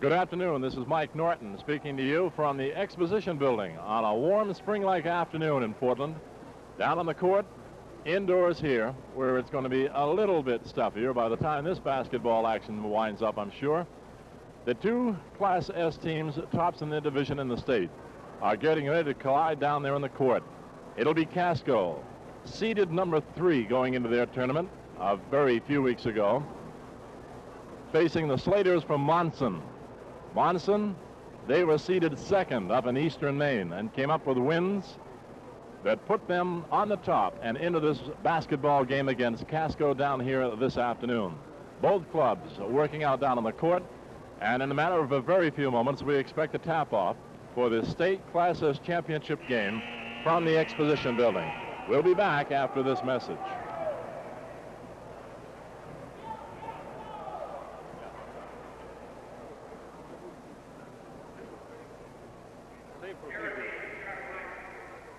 Good afternoon. This is Mike Norton speaking to you from the Exposition Building on a warm spring-like afternoon in Portland. Down on the court, indoors here, where it's going to be a little bit stuffier by the time this basketball action winds up, I'm sure. The two Class S teams, tops in their division in the state, are getting ready to collide down there on the court. It'll be Casco, seeded number 3 going into their tournament a very few weeks ago, facing the Slaters from Monson. Monson, they were seeded 2nd up in eastern Maine and came up with wins that put them on the top and into this basketball game against Casco down here this afternoon. Both clubs are working out down on the court, and in a matter of a very few moments, we expect a tap-off for the state Class S championship game from the Exposition Building. We'll be back after this message.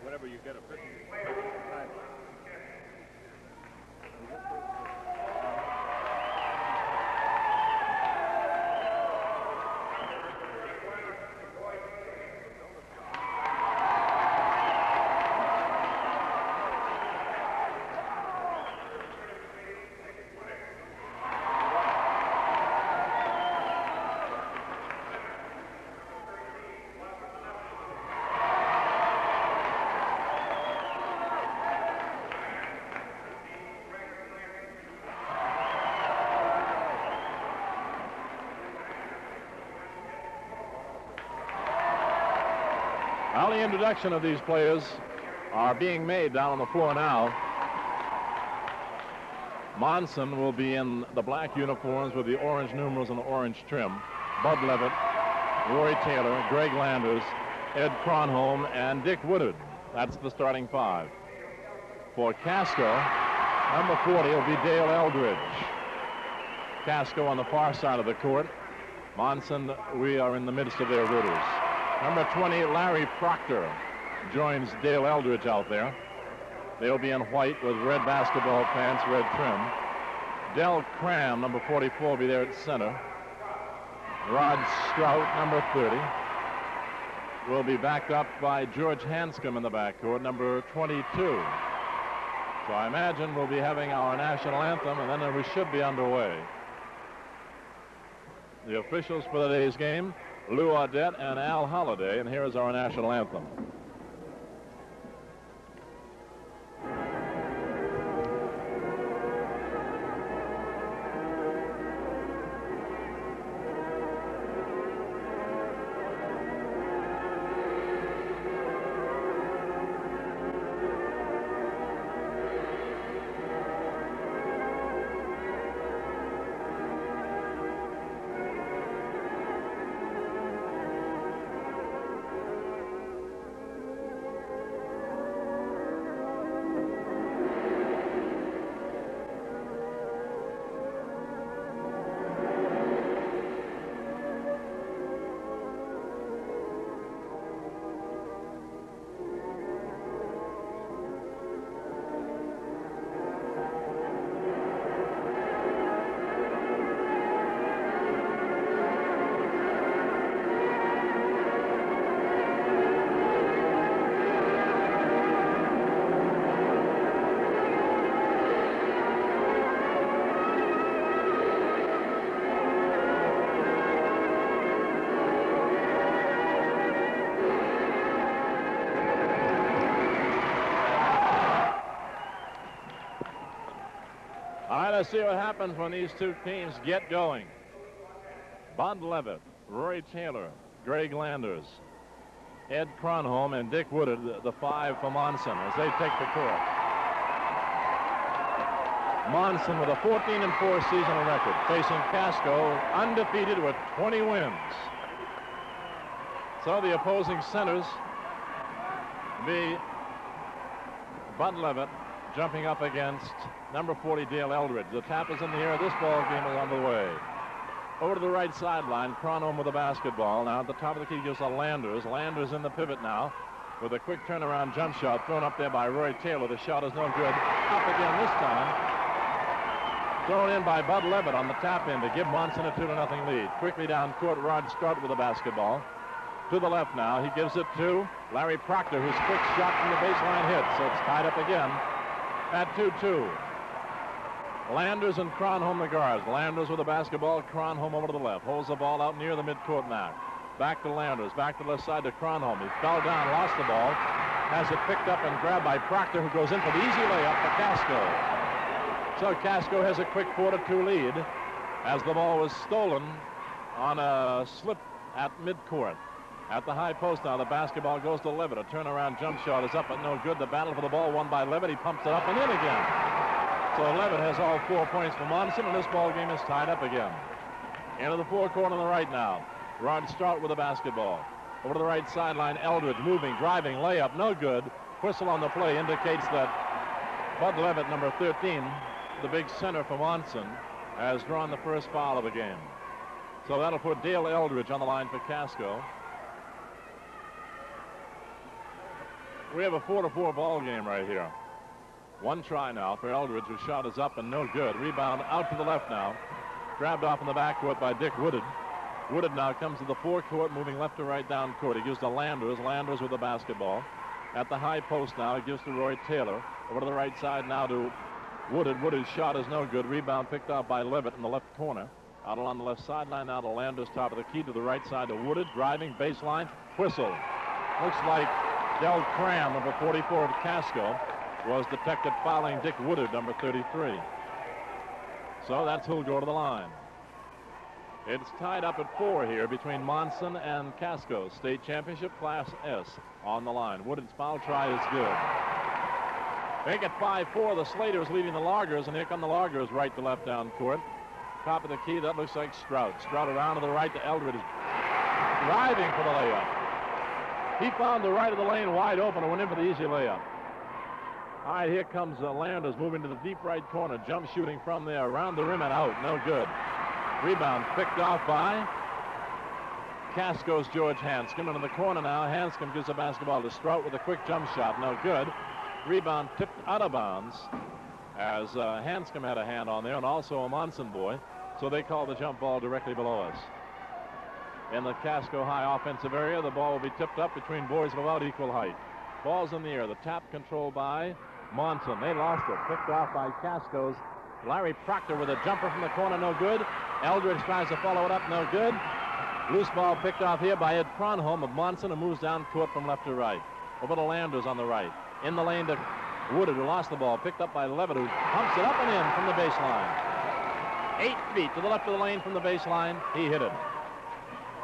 Whenever you get a picture. Well, the introduction of these players are being made down on the floor now. Monson will be in the black uniforms with the orange numerals and the orange trim. Bud Levitt, Roy Taylor, Greg Landers, Ed Cronholm, and Dick Woodard. That's the starting 5. For Casco, number 40 will be Dale Eldridge. Casco on the far side of the court. Monson, we are in the midst of their rooters. Number 20, Larry Proctor, joins Dale Eldridge out there. They'll be in white with red basketball pants, red trim. Del Cram, number 44, will be there at center. Rod Strout, number 30, will be backed up by George Hanscom in the backcourt, number 22. So I imagine we'll be having our national anthem, and then we should be underway. The officials for today's game, Lou Audette and Al Holliday, and here is our national anthem. All right, let's see what happens when these two teams get going. Bud Levitt, Roy Taylor, Greg Landers, Ed Cronholm, and Dick Woodard, the 5 for Monson, as they take the court. Monson with a 14-4 seasonal record, facing Casco, undefeated with 20 wins. So the opposing centers be Bud Levitt jumping up against number 40, Dale Eldridge. The tap is in the air. This ball game is on the way. Over to the right sideline, Cronholm with the basketball. Now at the top of the key goes to Landers. Landers in the pivot now with a quick turnaround jump shot thrown up there by Roy Taylor. The shot is no good. Up again this time Thrown in by Bud Levitt on the tap in to give Monson a 2-0 lead. Quickly down court, Rod Strout with the basketball. To the left now, he gives it to Larry Proctor, whose quick shot from the baseline hits. So it's tied up again at 2-2. Landers and Kronholm the guards. Landers with the basketball, Kronholm over to the left. Holds the ball out near the midcourt now. Back to Landers, back to the left side to Kronholm. He fell down, lost the ball. Has it picked up and grabbed by Proctor, who goes in for the easy layup for Casco. So Casco has a quick 4-2 lead as the ball was stolen on a slip at midcourt. At the high post now, the basketball goes to Levitt. A turnaround jump shot is up, but no good. The battle for the ball won by Levitt. He pumps it up and in again. So Levitt has all 4 points for Monson, and this ball game is tied up again. Into the forecourt on the right now. Rod Strout with the basketball. Over to the right sideline, Eldridge moving, driving, layup, no good. Whistle on the play indicates that Bud Levitt, number 13, the big center for Monson, has drawn the first foul of the game. So that'll put Dale Eldridge on the line for Casco. We have a 4-4 ball game right here. One try now for Eldridge, whose shot is up and no good. Rebound out to the left now. Grabbed off in the backcourt by Dick Woodard. Woodard now comes to the forecourt, moving left to right down court. He gives to Landers. Landers with the basketball. At the high post now, he gives to Roy Taylor. Over to the right side now to Woodard. Woodard's shot is no good. Rebound picked up by Levitt in the left corner. Out along the left sideline now to Landers, top of the key to the right side to Woodard. Driving, baseline, whistle. Looks like Del Cram, number 44 of Casco, was detected fouling Dick Woodard, number 33. So that's who'll go to the line. It's tied up at 4 here between Monson and Casco. State championship Class S on the line. Woodard's foul try is good. Make it 5-4. The Slaters leading the Loggers, and here come the Loggers right to left down court. Top of the key, that looks like Strout. Strout around to the right to Eldridge. Driving for the layup. He found the right of the lane wide open and went in for the easy layup. All right, here comes Landers moving to the deep right corner. Jump shooting from there, around the rim and out. No good. Rebound picked off by Casco's George Hanscom. And in the corner now, Hanscom gives the basketball to Strout with a quick jump shot. No good. Rebound tipped out of bounds as Hanscom had a hand on there, and also a Monson boy. So they call the jump ball directly below us. In the Casco high offensive area, the ball will be tipped up between boys of about equal height. Ball's in the air. The tap controlled by Monson. They lost it. Picked off by Casco's Larry Proctor with a jumper from the corner. No good. Eldridge tries to follow it up. No good. Loose ball picked off here by Ed Kronholm of Monson, who moves down court from left to right. Over to Landers on the right. In the lane to Woodard, who lost the ball. Picked up by Levitt, who pumps it up and in from the baseline. 8 feet to the left of the lane from the baseline. He hit it.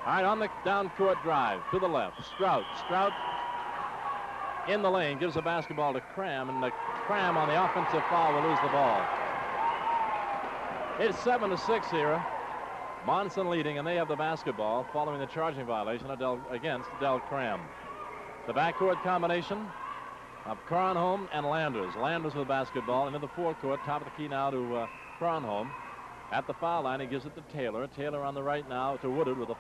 All right, on the down court drive to the left. Strout in the lane, gives the basketball to Cram, and the Cram on the offensive foul will lose the ball. It's 7-6 here. Monson leading, and they have the basketball following the charging violation against Del Cram. The backcourt combination of Kronholm and Landers. Landers with the basketball into the forecourt, top of the key now to Kronholm. At the foul line, he gives it to Taylor. Taylor on the right now to Woodard with a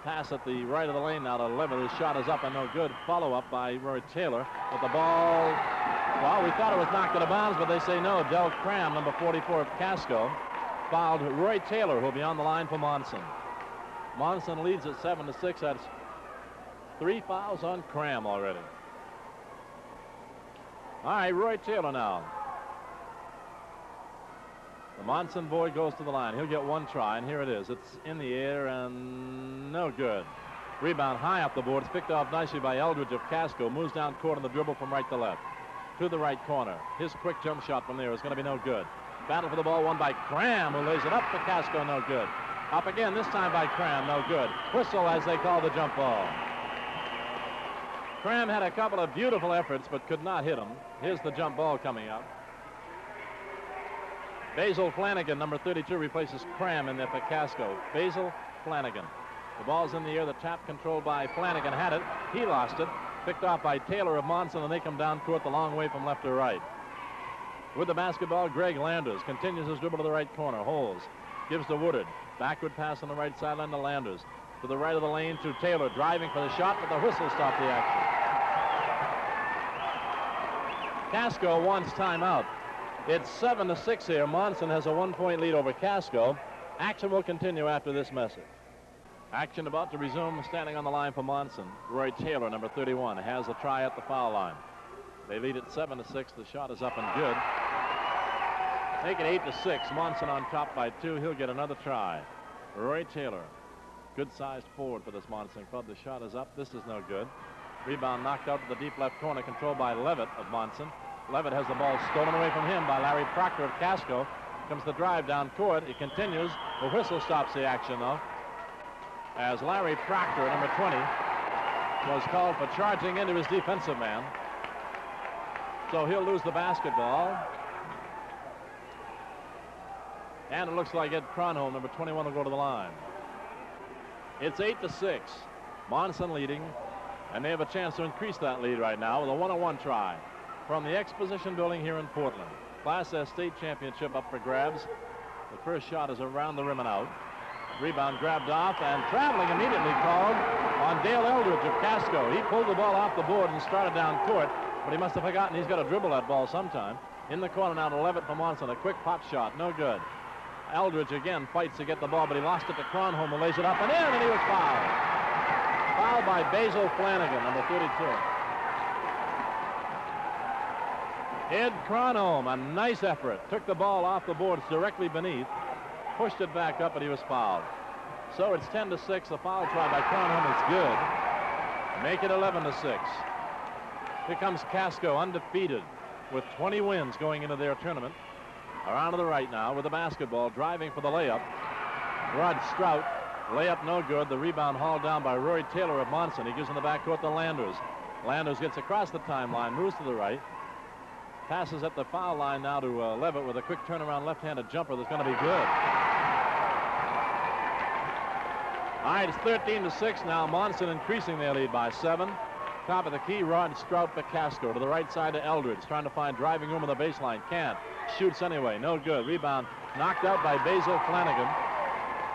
pass at the right of the lane now to Levitt. His shot is up and no good. Follow-up by Roy Taylor. But the ball, well, we thought it was knocked out of bounds, but they say no. Del Cram, number 44 of Casco, fouled Roy Taylor, who'll be on the line for Monson. Monson leads at 7-6. That's 3 fouls on Cram already. All right, Roy Taylor now. The Monson boy goes to the line. He'll get one try, and here it is. It's in the air and no good. Rebound high up the board. It's picked off nicely by Eldridge of Casco. Moves down court on the dribble from right to left. To the right corner. His quick jump shot from there is going to be no good. Battle for the ball won by Cram, who lays it up for Casco. No good. Up again, this time by Cram. No good. Whistle as they call the jump ball. Cram had a couple of beautiful efforts, but could not hit him. Here's the jump ball coming up. Basil Flanagan, number 32, replaces Cram in there for Casco. Basil Flanagan. The ball's in the air. The tap controlled by Flanagan had it. He lost it. Picked off by Taylor of Monson, and they come down court the long way from left to right. With the basketball, Greg Landers continues his dribble to the right corner. Holds. Gives to Woodard. Backward pass on the right sideline to Landers. To the right of the lane to Taylor. Driving for the shot, but the whistle stopped the action. Casco wants timeout. It's 7-6 here. Monson has a 1-point lead over Casco. Action will continue after this message. Action about to resume. Standing on the line for Monson, Roy Taylor, number 31, has a try at the foul line. They lead it 7-6. The shot is up and good. Make it 8-6. Monson on top by 2. He'll get another try. Roy Taylor, good-sized forward for this Monson club. The shot is up. This is no good. Rebound knocked out to the deep left corner, controlled by Levitt of Monson. Levitt has the ball stolen away from him by Larry Proctor of Casco. Comes the drive down court. It continues. The whistle stops the action, though, as Larry Proctor, number 20, was called for charging into his defensive man. So he'll lose the basketball. And it looks like Ed Cronholm, number 21, will go to the line. It's 8-6. Monson leading, and they have a chance to increase that lead right now with a 1-on-1 try from the Exposition Building here in Portland. Class S state championship up for grabs. The first shot is around the rim and out. Rebound grabbed off, and traveling immediately called on Dale Eldridge of Casco. He pulled the ball off the board and started down court, but he must have forgotten he's got to dribble that ball sometime. In the corner now to Levitt for Monson. A quick pop shot, no good. Eldridge again fights to get the ball, but he lost it to Cronholm, who lays it up and in, and he was fouled. Fouled by Basil Flanagan, number 32. Ed Cronholm, a nice effort. Took the ball off the boards directly beneath, pushed it back up, and he was fouled. So it's 10-6. The foul try by Cronholm is good. Make it 11-6. Here comes Casco, undefeated, with 20 wins going into their tournament. Around to the right now with the basketball, driving for the layup. Rod Strout, layup no good. The rebound hauled down by Roy Taylor of Monson. He gives in the backcourt to Landers. Landers gets across the timeline, moves to the right. Passes at the foul line now to Levitt with a quick turnaround left-handed jumper that's going to be good. All right, it's 13-6 now. Monson increasing their lead by 7. Top of the key, Rod Strout for Casco. To the right side to Eldridge, trying to find driving room on the baseline. Can't. Shoots anyway. No good. Rebound knocked out by Basil Flanagan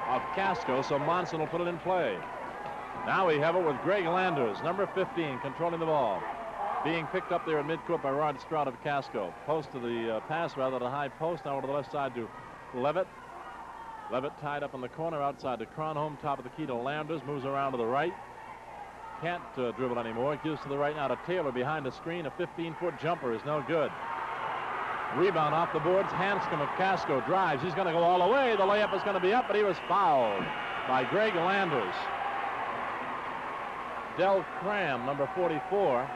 of Casco, so Monson will put it in play. Now we have it with Greg Landers, number 15, controlling the ball. Being picked up there at midcourt by Rod Strout of Casco. Post to the pass, rather, to the high post. Now over to the left side to Levitt. Levitt tied up in the corner outside to Cronholm. Top of the key to Landers. Moves around to the right. Can't dribble anymore. Gives to the right now to Taylor behind the screen. A 15-foot jumper is no good. Rebound off the boards. Hanscom of Casco drives. He's going to go all the way. The layup is going to be up, but he was fouled by Greg Landers. Del Cram, number 44,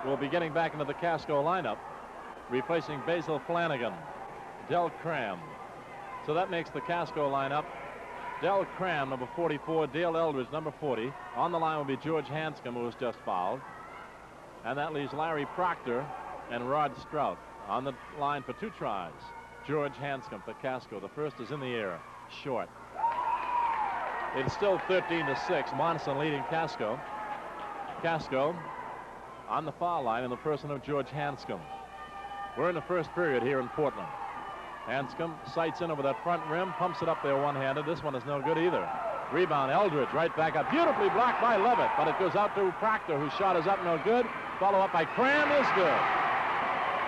will be getting back into the Casco lineup, replacing Basil Flanagan. Del Cram. So that makes the Casco lineup Del Cram, number 44, Dale Eldridge, number 40. On the line will be George Hanscom, who was just fouled. And that leaves Larry Proctor and Rod Strout on the line for 2 tries. George Hanscom for Casco. The first is in the air, short. It's still 13-6. Monson leading Casco. Casco on the foul line in the person of George Hanscom. We're in the first period here in Portland. Hanscom sights in over that front rim, pumps it up there one-handed. This one is no good either. Rebound, Eldridge right back up. Beautifully blocked by Levitt, but it goes out to Proctor, whose shot is up, no good. Follow up by Cram is good.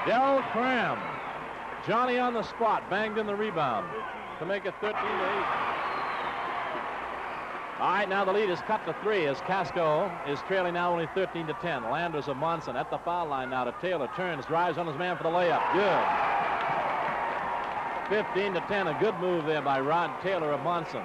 Del Cram. Johnny on the spot, banged in the rebound to make it 13-8. All right, now the lead is cut to 3 as Casco is trailing now only 13-10. Landers of Monson at the foul line now to Taylor. Turns, drives on his man for the layup. Good. 15-10, a good move there by Rod Taylor of Monson.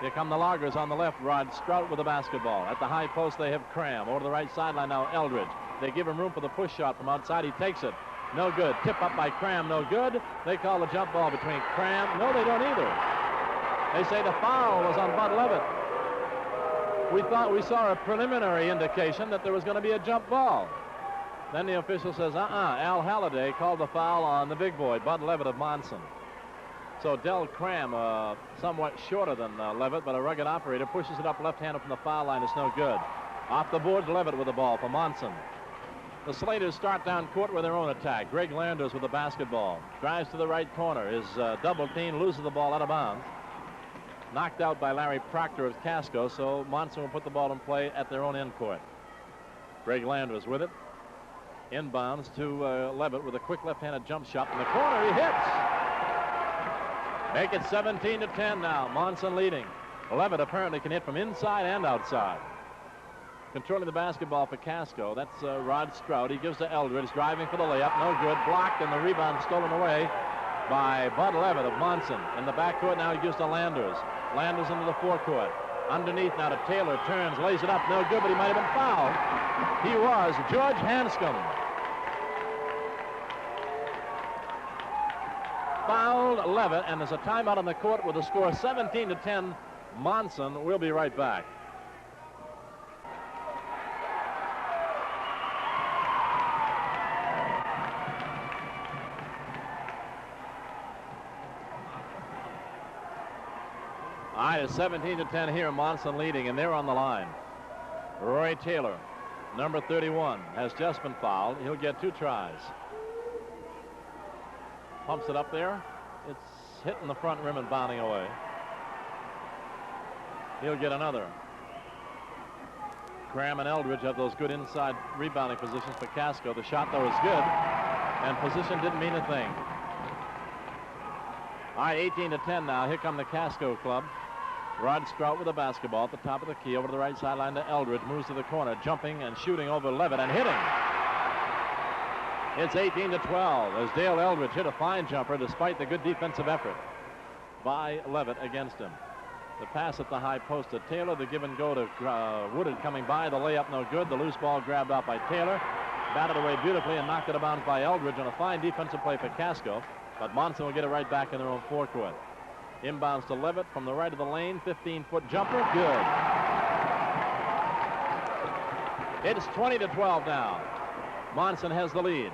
Here come the Loggers on the left. Rod Strout with the basketball. At the high post, they have Cram. Over to the right sideline now, Eldridge. They give him room for the push shot from outside. He takes it. No good. Tip up by Cram. No good. They call the jump ball between Cram. No, they don't either. They say the foul was on Bud Levitt. We thought we saw a preliminary indication that there was going to be a jump ball. Then the official says, Al Halliday called the foul on the big boy, Bud Levitt of Monson. So Del Cram, somewhat shorter than Levitt, but a rugged operator, pushes it up left-handed from the foul line. It's no good. Off the boards, Levitt with the ball for Monson. The Slaters start down court with their own attack. Greg Landers with the basketball. Drives to the right corner. Is double teamed, loses the ball out of bounds. Knocked out by Larry Proctor of Casco, so Monson will put the ball in play at their own end court. Greg Landers with it. Inbounds to Levitt with a quick left-handed jump shot in the corner. He hits. Make it 17-10 now. Monson leading. Levitt apparently can hit from inside and outside. Controlling the basketball for Casco. That's Rod Stroud. He gives to Eldridge, driving for the layup. No good. Blocked, and the rebound stolen away by Bud Levitt of Monson. In the backcourt now, he gives to Landers. Landers into the forecourt. Underneath now to Taylor. Turns, lays it up. No good, but he might have been fouled. He was. George Hanscom fouled Levitt, and there's a timeout on the court with a score 17-10. Monson. We'll be right back. All right, it's 17-10 here. Monson leading, and they're on the line. Roy Taylor, number 31, has just been fouled. He'll get 2 tries. Pumps it up there. It's hitting the front rim and bounding away. He'll get another. Cram and Eldridge have those good inside rebounding positions for Casco. The shot, though, is good, and position didn't mean a thing. All right, 18-10 now. Here come the Casco club. Rod Strout with the basketball at the top of the key. Over to the right sideline to Eldridge. Moves to the corner, jumping and shooting over Levitt and hitting. It's 18-12 as Dale Eldridge hit a fine jumper despite the good defensive effort by Levitt against him. The pass at the high post to Taylor. The give and go to Woodard coming by. The layup no good. The loose ball grabbed out by Taylor. Batted away beautifully and knocked it out of bounds by Eldridge on a fine defensive play for Casco. But Monson will get it right back in their own forecourt. Inbounds to Levitt from the right of the lane. 15-foot jumper. Good. It's 20-12 now. Monson has the lead.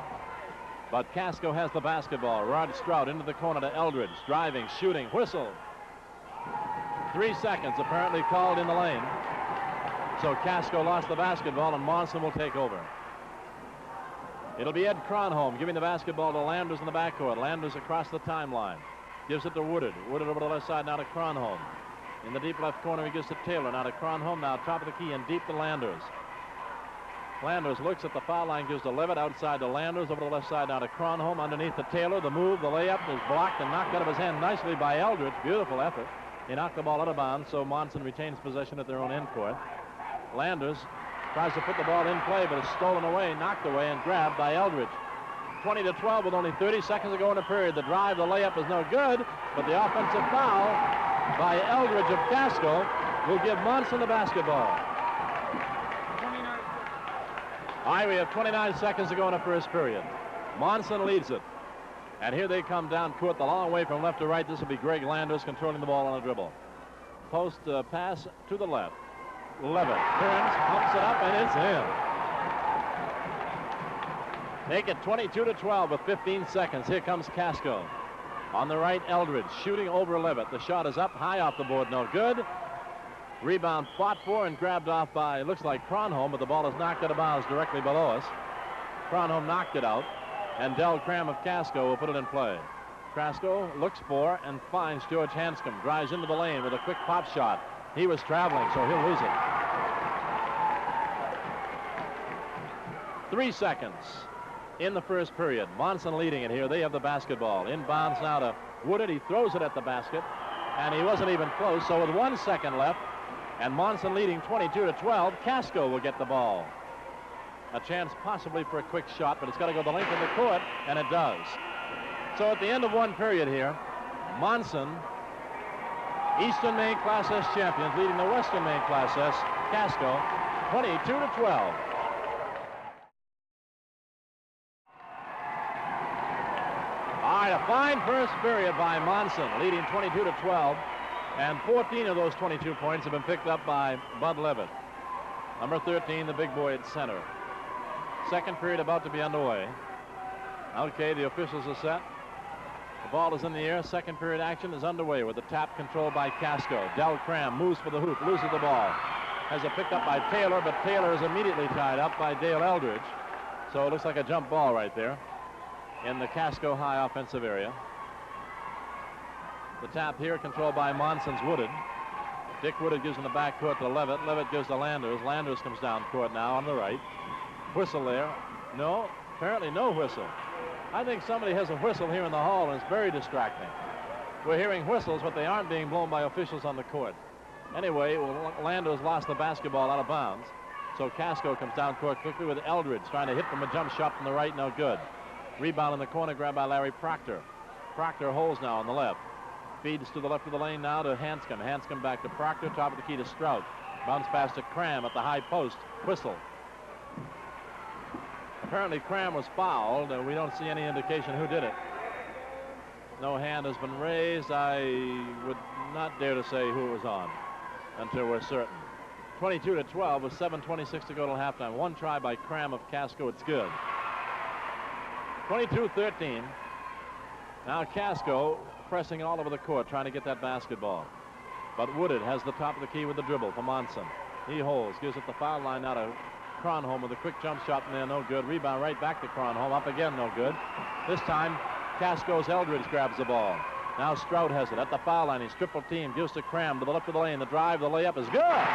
But Casco has the basketball. Rod Strout into the corner to Eldridge. Driving, shooting, whistle. 3 seconds apparently called in the lane. So Casco lost the basketball, and Monson will take over. It'll be Ed Cronholm giving the basketball to Landers in the backcourt. Landers across the timeline. Gives it to Woodard. Woodard over the left side now to Cronholm. In the deep left corner, he gives to Taylor. Now to Cronholm, now top of the key and deep to Landers. Landers looks at the foul line, gives to Levitt, outside to Landers, over the left side now to Cronholm, underneath to Taylor. The move, the layup is blocked and knocked out of his hand nicely by Eldridge. Beautiful effort. He knocked the ball out of bounds, so Monson retains possession at their own end court. Landers tries to put the ball in play, but it's stolen away, knocked away, and grabbed by Eldridge. 20-12 with only 30 seconds to go in the period. The drive, the layup is no good, but the offensive foul by Eldridge of Casco will give Monson the basketball. All right, we have 29 seconds to go in the first period. Monson leads it. And here they come down court the long way from left to right. This will be Greg Landers controlling the ball on a dribble. Post pass to the left. Levitt turns, pumps it up, and it's in. Make it 22-12 with 15 seconds. Here comes Casco. On the right, Eldridge shooting over Levitt. The shot is up, high off the board, no good. Rebound fought for and grabbed off by, looks like Cronholm, but the ball is knocked out of bounds directly below us. Cronholm knocked it out, and Del Cram of Casco will put it in play. Casco looks for and finds George Hanscom. Drives into the lane with a quick pop shot. He was traveling, so he'll lose it. 3 seconds in the first period. Monson leading it here. They have the basketball. Inbounds now to Woodard. He throws it at the basket, and he wasn't even close. So with 1 second left, and Monson leading 22-12, Casco will get the ball. A chance possibly for a quick shot, but it's got to go the length of the court, and it does. So at the end of one period here, Monson, Eastern Maine Class S champions, leading the Western Maine Class S, Casco, 22-12. All right, a fine first period by Monson, leading 22-12, and 14 of those 22 points have been picked up by Bud Levitt. Number 13, the big boy at center. Second period about to be underway. Okay, the officials are set. The ball is in the air. Second period action is underway with the tap controlled by Casco. Del Cram moves for the hoop, loses the ball. Has it picked up by Taylor, but Taylor is immediately tied up by Dale Eldridge. So it looks like a jump ball right there in the Casco high offensive area. The tap here controlled by Monson's Woodard. Dick Woodard gives in the backcourt to Levitt. Levitt gives to Landers. Landers comes down court now on the right. Whistle there. No. Apparently no whistle. I think somebody has a whistle here in the hall, and it's very distracting. We're hearing whistles, but they aren't being blown by officials on the court. Anyway, Landers lost the basketball out of bounds. So Casco comes down court quickly with Eldridge trying to hit from a jump shot from the right, no good. Rebound in the corner, grabbed by Larry Proctor. Proctor holds now on the left. Feeds to the left of the lane now to Hanscom. Hanscom back to Proctor, top of the key to Strout. Bounce pass to Cram at the high post. Whistle. Apparently Cram was fouled, and we don't see any indication who did it. No hand has been raised. I would not dare to say who it was on until we're certain. 22-12 with 7:26 to go till halftime. One try by Cram of Casco. It's good. 22-13. Now Casco pressing all over the court, trying to get that basketball. But Woodard has the top of the key with the dribble for Monson. He holds, gives it the foul line now to Kronholm with a quick jump shot from there, no good. Rebound right back to Kronholm, up again, no good. This time, Casco's Eldridge grabs the ball. Now Strout has it at the foul line. He's triple team, gives to Cram to the left of the lane. The drive, the layup is good.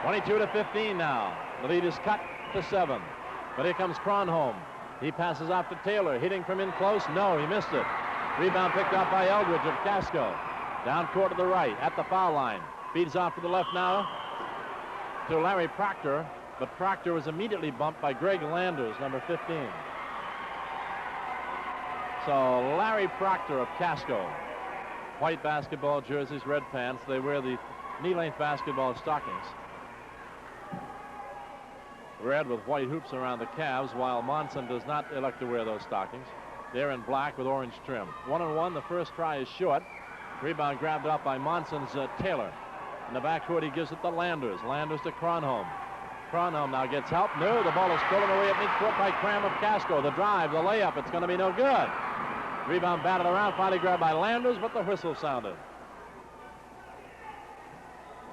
22-15 now. The lead is cut to 7. But here comes Kronholm. He passes off to Taylor, hitting from in close. No, he missed it. Rebound picked up by Eldridge of Casco. Down court to the right, at the foul line. Feeds off to the left now to Larry Proctor, but Proctor was immediately bumped by Greg Landers, number 15. So Larry Proctor of Casco. White basketball jerseys, red pants. They wear the knee-length basketball stockings. Red with white hoops around the calves, while Monson does not elect to wear those stockings. They're in black with orange trim. 1-on-1, the first try is short. Rebound grabbed up by Monson's Taylor. In the backcourt, he gives it to Landers. Landers to Kronholm. Kronholm now gets help. No, the ball is stolen away at midcourt by Cram of Casco. The drive, the layup, it's going to be no good. Rebound batted around, finally grabbed by Landers, but the whistle sounded.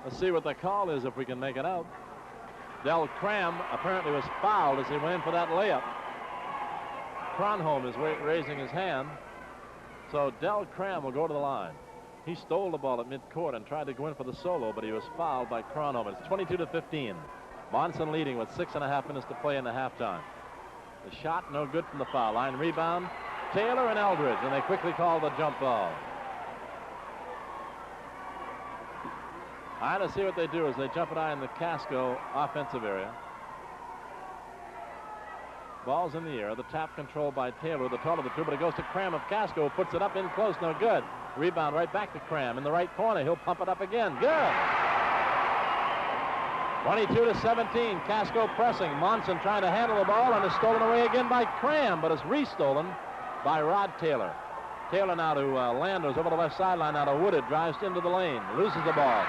Let's see what the call is if we can make it out. Del Cram apparently was fouled as he went in for that layup. Kronholm is raising his hand. So Del Cram will go to the line. He stole the ball at midcourt and tried to go in for the solo, but he was fouled by Kronholm. It's 22-15. Monson leading with 6.5 minutes to play in the halftime. The shot no good from the foul line. Rebound, Taylor and Eldridge, and they quickly call the jump ball. To see what they do as they jump it high in the Casco offensive area. Ball's in the air. The tap controlled by Taylor, the taller of the two, but it goes to Cram of Casco, who puts it up in close, no good. Rebound right back to Cram in the right corner. He'll pump it up again. Good. 22-17. Casco pressing. Monson trying to handle the ball and is stolen away again by Cram, but is restolen by Rod Taylor. Taylor now to Landers over the left sideline. Now to Woodard. Drives into the lane. Loses the ball.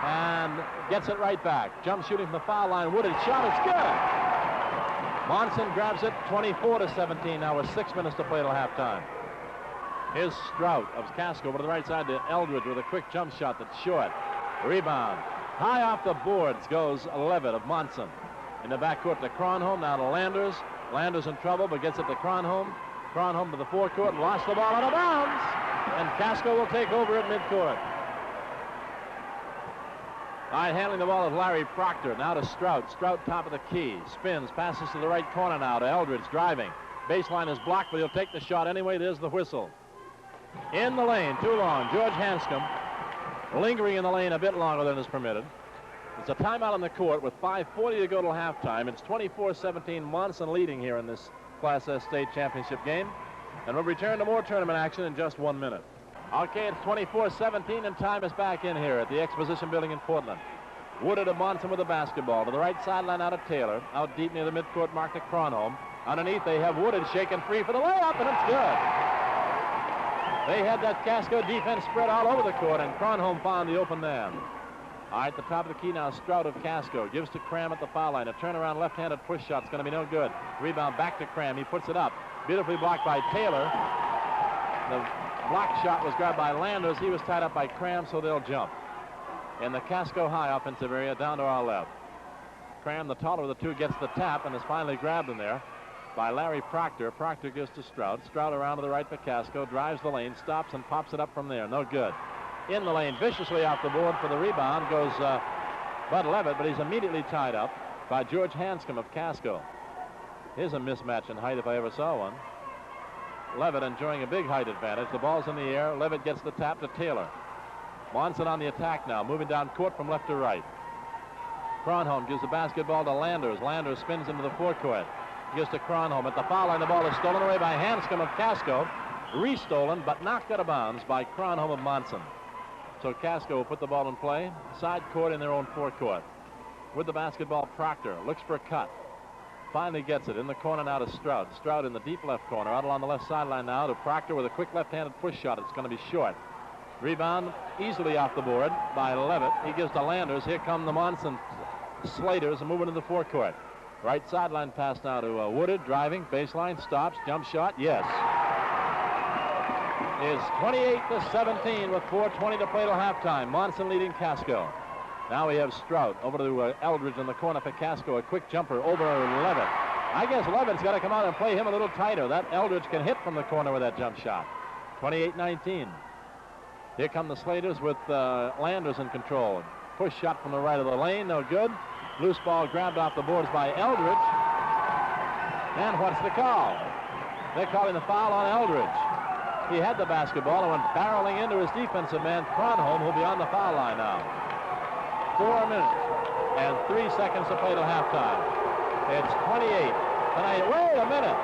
And gets it right back. Jump shooting from the foul line. Woodard shot. It's good. Monson grabs it. 24-17 now with 6 minutes to play till halftime. Here's Strout of Casco over to the right side to Eldridge with a quick jump shot that's short. Rebound. High off the boards goes Levitt of Monson. In the backcourt to Kronholm, now to Landers. Landers in trouble, but gets it to Kronholm. Kronholm to the forecourt, lost the ball out of bounds. And Casco will take over at midcourt. All right, handling the ball is Larry Proctor. Now to Strout. Strout top of the key. Spins, passes to the right corner now to Eldridge, driving. Baseline is blocked, but he'll take the shot anyway. There's the whistle. In the lane, too long. George Hanscom lingering in the lane a bit longer than is permitted. It's a timeout on the court with 5:40 to go till halftime. It's 24-17, Monson leading here in this Class S state championship game. And we'll return to more tournament action in just 1 minute. Okay, it's 24-17, and time is back in here at the Exposition Building in Portland. Woodard of Monson with the basketball. To the right sideline out of Taylor. Out deep near the midcourt mark to Kronholm. Underneath, they have Woodard shaken free for the layup, and it's good. They had that Casco defense spread all over the court, and Kronholm found the open man. All right, the top of the key now, Strout of Casco. Gives to Cram at the foul line. A turnaround left-handed push shot's going to be no good. Rebound back to Cram. He puts it up. Beautifully blocked by Taylor. The block shot was grabbed by Landers. He was tied up by Cram, so they'll jump. In the Casco high offensive area, down to our left. Cram, the taller of the two, gets the tap and is finally grabbed in there by Larry Proctor. Proctor gives to Strout. Strout around to the right for Casco. Drives the lane, stops, and pops it up from there. No good. In the lane, viciously off the board for the rebound goes Bud Levitt, but he's immediately tied up. by George Hanscom of Casco. Here's a mismatch in height if I ever saw one. Levitt enjoying a big height advantage. The ball's in the air. Levitt gets the tap to Taylor. Monson on the attack now, moving down court from left to right. Kronholm gives the basketball to Landers. Landers spins into the forecourt. Gives to Kronholm. At the foul line, the ball is stolen away by Hanscom of Casco. Restolen, but knocked out of bounds by Kronholm of Monson. So Casco will put the ball in play. Side court in their own forecourt. With the basketball, Proctor looks for a cut. Finally gets it in the corner now to Stroud. Stroud in the deep left corner. Out along the left sideline now to Proctor with a quick left-handed push shot. It's going to be short. Rebound easily off the board by Levitt. He gives to Landers. Here come the Monson Slaters moving to the forecourt. Right sideline pass now to Woodard. Driving. Baseline. Stops. Jump shot. Yes. Is 28-17 with 4:20 to play till halftime. Monson leading Casco. Now we have Stroud over to Eldridge in the corner for Casco. A quick jumper over Levitt. I guess Levitt's got to come out and play him a little tighter. That Eldridge can hit from the corner with that jump shot. 28-19. Here come the Slaters with Landers in control. Push shot from the right of the lane. No good. Loose ball grabbed off the boards by Eldridge. And what's the call? They're calling the foul on Eldridge. He had the basketball and went barreling into his defensive man, Kronholm, who'll be on the foul line now. 4 minutes and 3 seconds to play till halftime. It's 28-9. Wait a minute.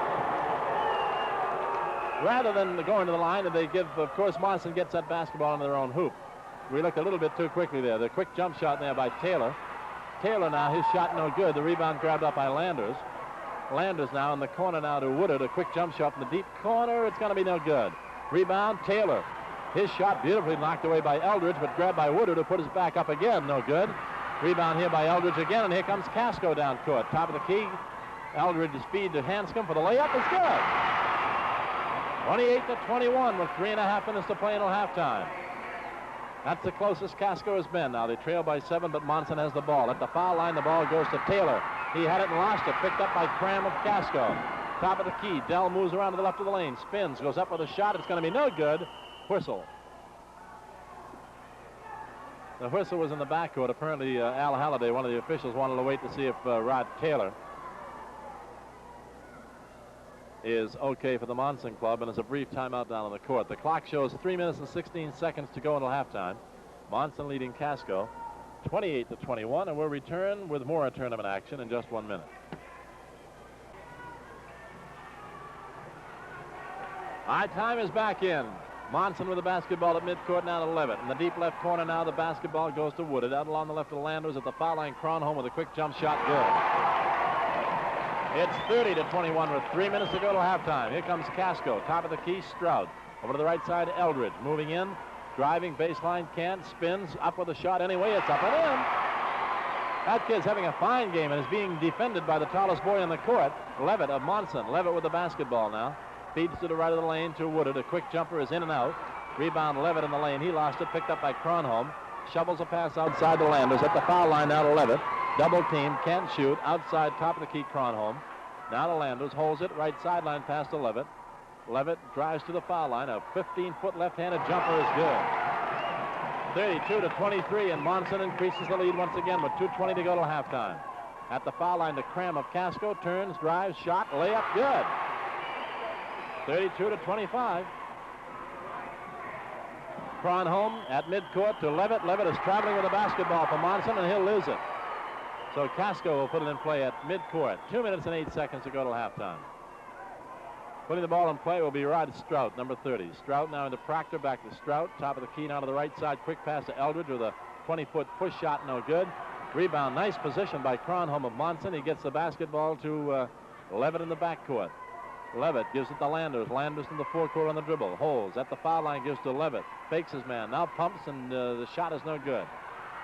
Rather than going to the line, they give, of course, Monson gets that basketball into their own hoop. We looked a little bit too quickly there. The quick jump shot there by Taylor. Taylor now, his shot no good. The rebound grabbed up by Landers. Landers now in the corner now to Woodard. A quick jump shot from the deep corner. It's going to be no good. Rebound, Taylor. His shot beautifully knocked away by Eldridge, but grabbed by Woodard, who put his back up again. No good. Rebound here by Eldridge again, and here comes Casco down court. Top of the key. Eldridge's feed to Hanscom for the layup. It's good. 28-21 with 3.5 minutes to play until halftime. That's the closest Casco has been. Now they trail by 7, but Monson has the ball. At the foul line, the ball goes to Taylor. He had it and lost it. Picked up by Cram of Casco. Top of the key. Dell moves around to the left of the lane. Spins. Goes up with a shot. It's going to be no good. Whistle. The whistle was in the backcourt. Apparently, Al Halliday, one of the officials, wanted to wait to see if Rod Taylor is okay for the Monson club, and it's a brief timeout down on the court. The clock shows 3 minutes and 16 seconds to go until halftime. Monson leading Casco 28-21, and we'll return with more tournament action in just 1 minute. Our time is back in. Monson with the basketball at midcourt now to Levitt. In the deep left corner now, the basketball goes to Woodard. Out along the left of the Landers at the foul line. Kronholm with a quick jump shot. Good. It's 30-21 with 3 minutes to go to halftime. Here comes Casco. Top of the key, Stroud. Over to the right side, Eldridge. Moving in. Driving, baseline, can't. Spins. Up with a shot anyway. It's up and in. That kid's having a fine game and is being defended by the tallest boy on the court, Levitt of Monson. Levitt with the basketball now. Feeds to the right of the lane to Woodard. A quick jumper is in and out. Rebound Levitt in the lane. He lost it. Picked up by Kronholm. Shovels a pass outside the Landers. At the foul line now to Levitt. Double team. Can't shoot. Outside top of the key Kronholm. Now to Landers. Holds it. Right sideline pass to Levitt. Levitt drives to the foul line. A 15-foot left-handed jumper is good. 32-23, and Monson increases the lead once again with 2:20 to go to halftime. At the foul line to Cram of Casco. Turns, drives, shot, layup. Good. 32-25. Kronholm at midcourt to Levitt. Levitt is traveling with the basketball for Monson, and he'll lose it. So Casco will put it in play at midcourt. 2 minutes and 8 seconds to go to halftime. Putting the ball in play will be Rod Strout, number 30. Strout now into Proctor, back to Strout. Top of the key now to the right side. Quick pass to Eldridge with a 20-foot push shot, no good. Rebound, nice position by Kronholm of Monson. He gets the basketball to Levitt in the backcourt. Levitt gives it to Landers. Landers in the forecourt on the dribble. Holds at the foul line, gives to Levitt. Fakes his man. Now pumps, and the shot is no good.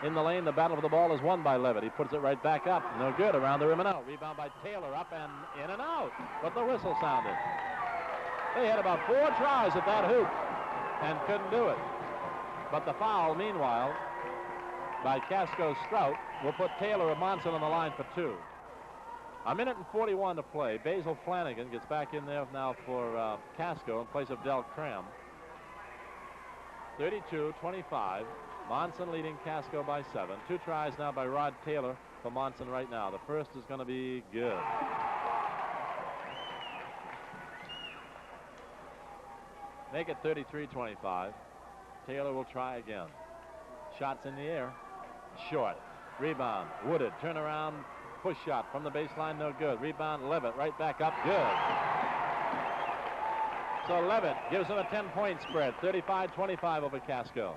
In the lane, the battle for the ball is won by Levitt. He puts it right back up. No good. Around the rim and out. Rebound by Taylor. Up and in and out. But the whistle sounded. They had about 4 tries at that hoop and couldn't do it. But the foul, meanwhile, by Casco Strout will put Taylor of Monson on the line for 2. A minute and 41 to play. Basil Flanagan gets back in there now for Casco in place of Del Cram. 32-25. Monson leading Casco by 7. 2 tries now by Rod Taylor for Monson right now. The first is going to be good. Make it 33-25. Taylor will try again. Shots in the air. Short. Rebound. Wooded. Turnaround. Push shot from the baseline. No good. Rebound. Levitt right back up. Good. So Levitt gives him a 10-point spread. 35-25 over Casco.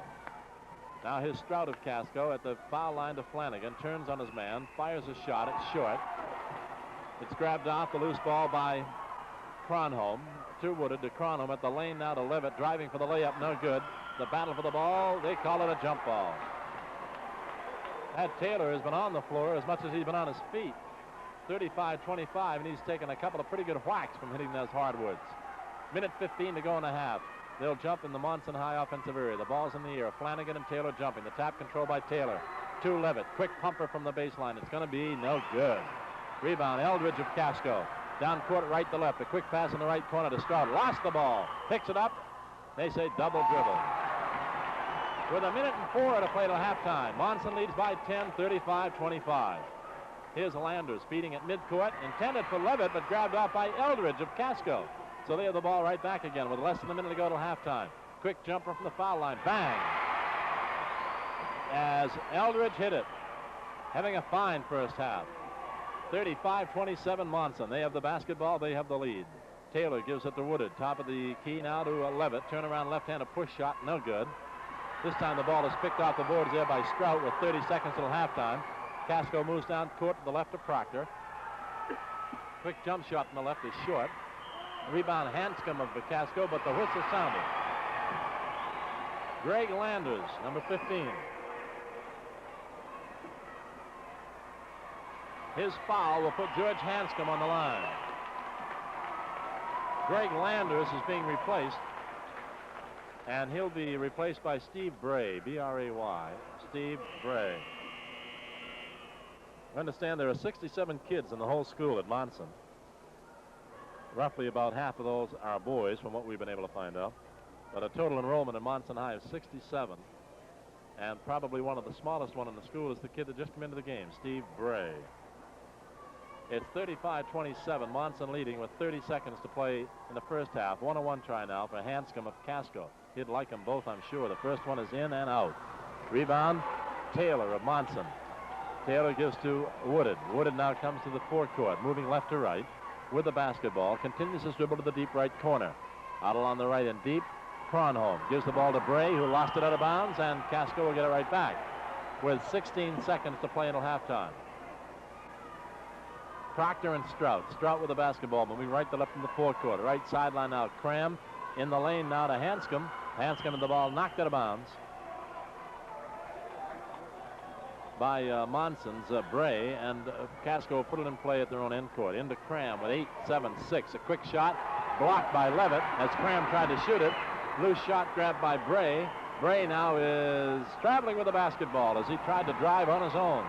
Now here's Strout of Casco at the foul line to Flanagan. Turns on his man. Fires a shot. It's short. It's grabbed off the loose ball by Cronholm. To Wooded to Cronholm at the lane now to Levitt. Driving for the layup. No good. The battle for the ball. They call it a jump ball. That Taylor has been on the floor as much as he's been on his feet. 35-25, and he's taken a couple of pretty good whacks from hitting those hardwoods. Minute 15 to go in the half. They'll jump in the Monson high offensive area. The ball's in the air. Flanagan and Taylor jumping. The tap controlled by Taylor. To Levitt. Quick pumper from the baseline. It's going to be no good. Rebound, Eldridge of Casco. Down court, right to left. A quick pass in the right corner to Strout. Lost the ball. Picks it up. They say double dribble. With a minute and 4 to play till halftime. Monson leads by 10, 35-25. Here's Landers feeding at midcourt. Intended for Levitt, but grabbed off by Eldridge of Casco. So they have the ball right back again with less than a minute to go till halftime. Quick jumper from the foul line. Bang! As Eldridge hit it. Having a fine first half. 35-27 Monson. They have the basketball. They have the lead. Taylor gives it to Wooded. Top of the key now to Levitt. Turnaround left-handed push shot. No good. This time the ball is picked off the boards there by Strout with 30 seconds till halftime. Casco moves down court to the left of Proctor. Quick jump shot from the left is short. Rebound Hanscom of the Casco, but the whistle sounded. Greg Landers, number 15. His foul will put George Hanscom on the line. Greg Landers is being replaced, and he'll be replaced by Steve Bray, B-R-A-Y, Steve Bray. I understand there are 67 kids in the whole school at Monson. Roughly about half of those are boys, from what we've been able to find out. But a total enrollment in Monson High of 67. And probably one of the smallest one in the school is the kid that just came into the game, Steve Bray. It's 35-27, Monson leading with 30 seconds to play in the first half. 1-on-1 try now for Hanscom of Casco. He'd like them both, I'm sure. The first one is in and out. Rebound, Taylor of Monson. Taylor gives to Wooded. Wooded now comes to the forecourt, moving left to right with the basketball. Continues his dribble to the deep right corner. Out along the right and deep. Cronholm gives the ball to Bray, who lost it out of bounds, and Casco will get it right back with 16 seconds to play until halftime. Proctor and Strout. Strout with the basketball, moving right to left in the forecourt. Right sideline now. Cram in the lane now to Hanscom. Hanscom and the ball knocked out of bounds by Monson's Bray, and Casco put it in play at their own end court. Into Cram with 8-7-6. A quick shot blocked by Levitt as Cram tried to shoot it. Loose shot grabbed by Bray. Bray now is traveling with the basketball as he tried to drive on his own.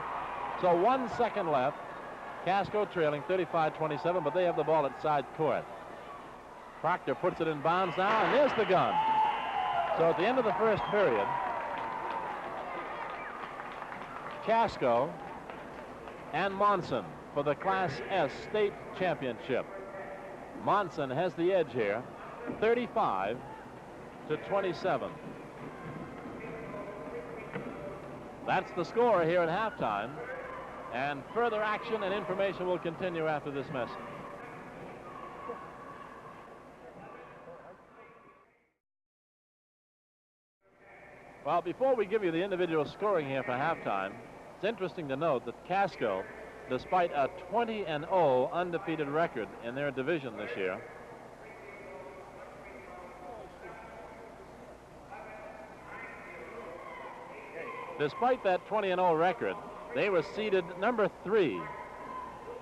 So 1 second left. Casco trailing 35-27, but they have the ball at side court. Proctor puts it in bounds now, and there's the gun. So at the end of the first period, Casco and Monson for the Class S state championship. Monson has the edge here, 35-27. That's the score here at halftime. And further action and information will continue after this message. Well, before we give you the individual scoring here for halftime, it's interesting to note that Casco, despite a 20-0 undefeated record in their division this year, despite that 20-0 record, they were seeded number 3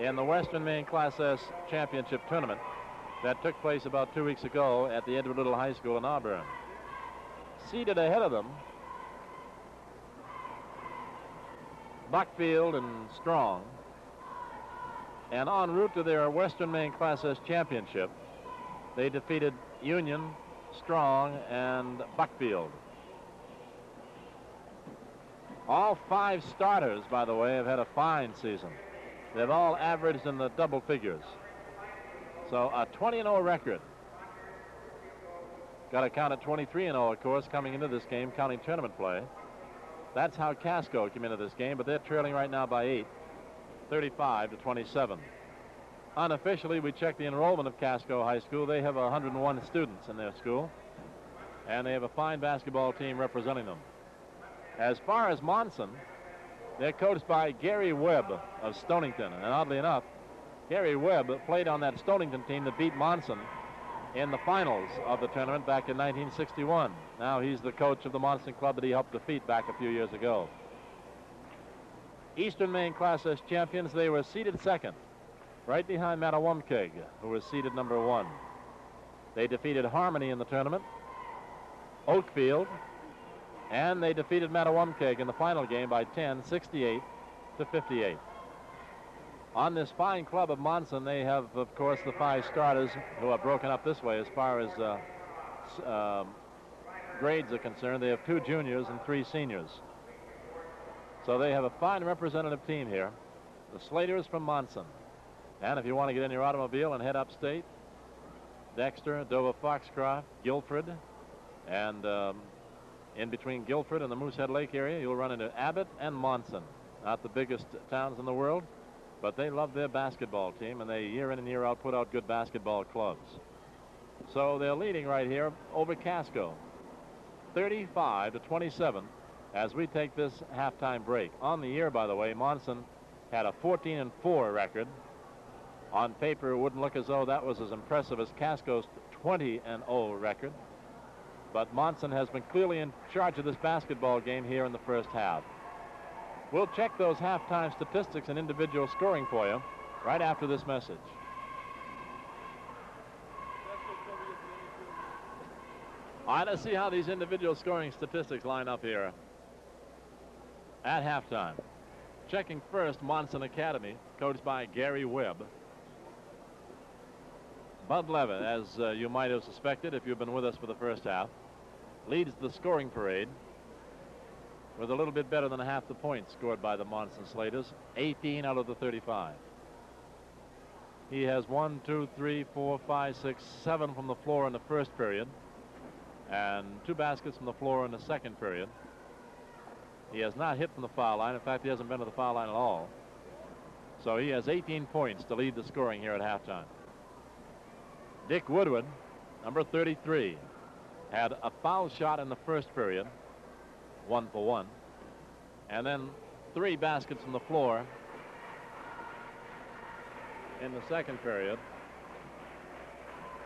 in the Western Maine Class S Championship Tournament that took place about 2 weeks ago at the Edward Little High School in Auburn. Seated ahead of them, Buckfield and Strong. And en route to their Western Maine Class S Championship, they defeated Union, Strong, and Buckfield. All 5 starters, by the way, have had a fine season. They've all averaged in the double figures. So a 20-0 record. Got to count at 23-0, of course, coming into this game, counting tournament play. That's how Casco came into this game, but they're trailing right now by 8, 35-27. Unofficially, we checked the enrollment of Casco High School. They have 101 students in their school, and they have a fine basketball team representing them. As far as Monson, they're coached by Gary Webb of Stonington, and oddly enough, Gary Webb played on that Stonington team that beat Monson in the finals of the tournament back in 1961. Now he's the coach of the Monson club that he helped defeat back a few years ago. Eastern Maine Class S champions, they were seeded second, right behind Mattawamkeag, who was seeded number 1. They defeated Harmony in the tournament, Oakfield, and they defeated Mattawamkeag in the final game by 10, 68-58. On this fine club of Monson, they have, of course, the 5 starters who are broken up this way as far as grades are concerned. They have 2 juniors and 3 seniors. So they have a fine representative team here. The Slaters from Monson. And if you want to get in your automobile and head upstate, Dexter, Dover, Foxcroft, Guilford, and in between Guilford and the Moosehead Lake area, you'll run into Abbott and Monson. Not the biggest towns in the world, but they love their basketball team, and they year in and year out put out good basketball clubs. So they're leading right here over Casco, 35-27, as we take this halftime break. On the year, by the way, Monson had a 14-4 record. On paper, it wouldn't look as though that was as impressive as Casco's 20-0 record. But Monson has been clearly in charge of this basketball game here in the first half. We'll check those halftime statistics and individual scoring for you right after this message. All right, let's see how these individual scoring statistics line up here at halftime. Checking first, Monson Academy, coached by Gary Webb. Bud Levitt, as you might have suspected if you've been with us for the first half, leads the scoring parade with a little bit better than half the points scored by the Monson Slaters, 18 out of the 35. He has 1, 2, 3, 4, 5, 6, 7 from the floor in the first period, and 2 baskets from the floor in the second period. He has not hit from the foul line. In fact, he hasn't been to the foul line at all. So he has 18 points to lead the scoring here at halftime. Dick Woodward, number 33, had a foul shot in the first period, 1 for 1, and then 3 baskets from the floor in the second period.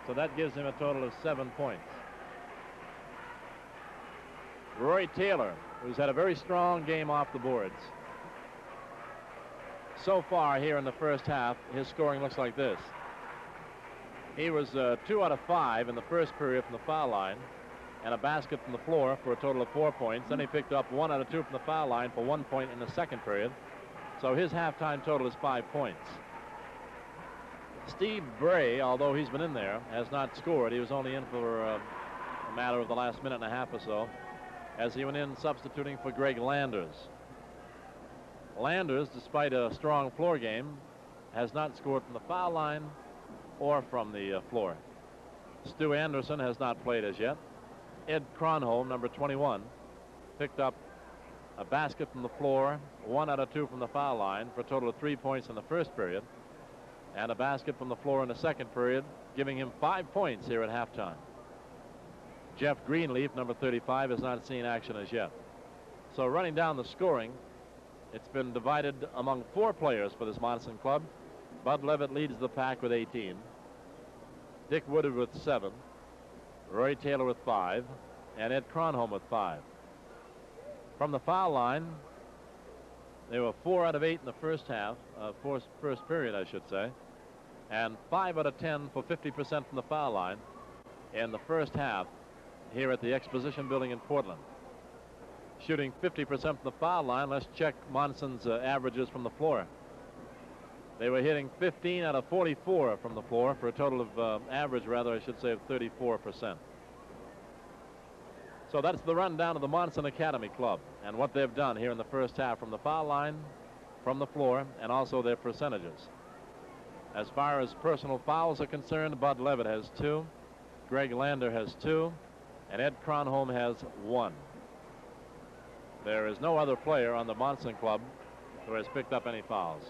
So that gives him a total of 7 points. Roy Taylor, who's had a very strong game off the boards. So far here in the first half, his scoring looks like this. He was 2 out of 5 in the first period from the foul line and a basket from the floor for a total of 4 points. Then he picked up 1 out of 2 from the foul line for 1 point in the second period. So his halftime total is 5 points. Steve Bray, although he's been in there, has not scored. He was only in for a matter of the last minute and a half or so, as he went in substituting for Greg Landers. Landers, despite a strong floor game, has not scored from the foul line or from the floor. Stu Anderson has not played as yet. Ed Cronholm, number 21, picked up a basket from the floor, 1 out of 2 from the foul line for a total of 3 points in the first period, and a basket from the floor in the second period, giving him 5 points here at halftime. Jeff Greenleaf, number 35, has not seen action as yet. So running down the scoring, it's been divided among 4 players for this Monson club. Bud Levitt leads the pack with 18. Dick Woodard with 7. Roy Taylor with 5. And Ed Cronholm with 5. From the foul line, they were 4 out of 8 in the first half, first period, I should say, and 5 out of 10 for 50% from the foul line in the first half here at the Exposition Building in Portland. Shooting 50% from the foul line, let's check Monson's averages from the floor. They were hitting 15 out of 44 from the floor for a total of average, rather, I should say, of 34%. So that's the rundown of the Monson Academy Club. and what they've done here in the first half from the foul line, from the floor, and also their percentages. As far as personal fouls are concerned, Bud Levitt has 2, Greg Lander has 2, and Ed Cronholm has 1. There is no other player on the Monson club who has picked up any fouls.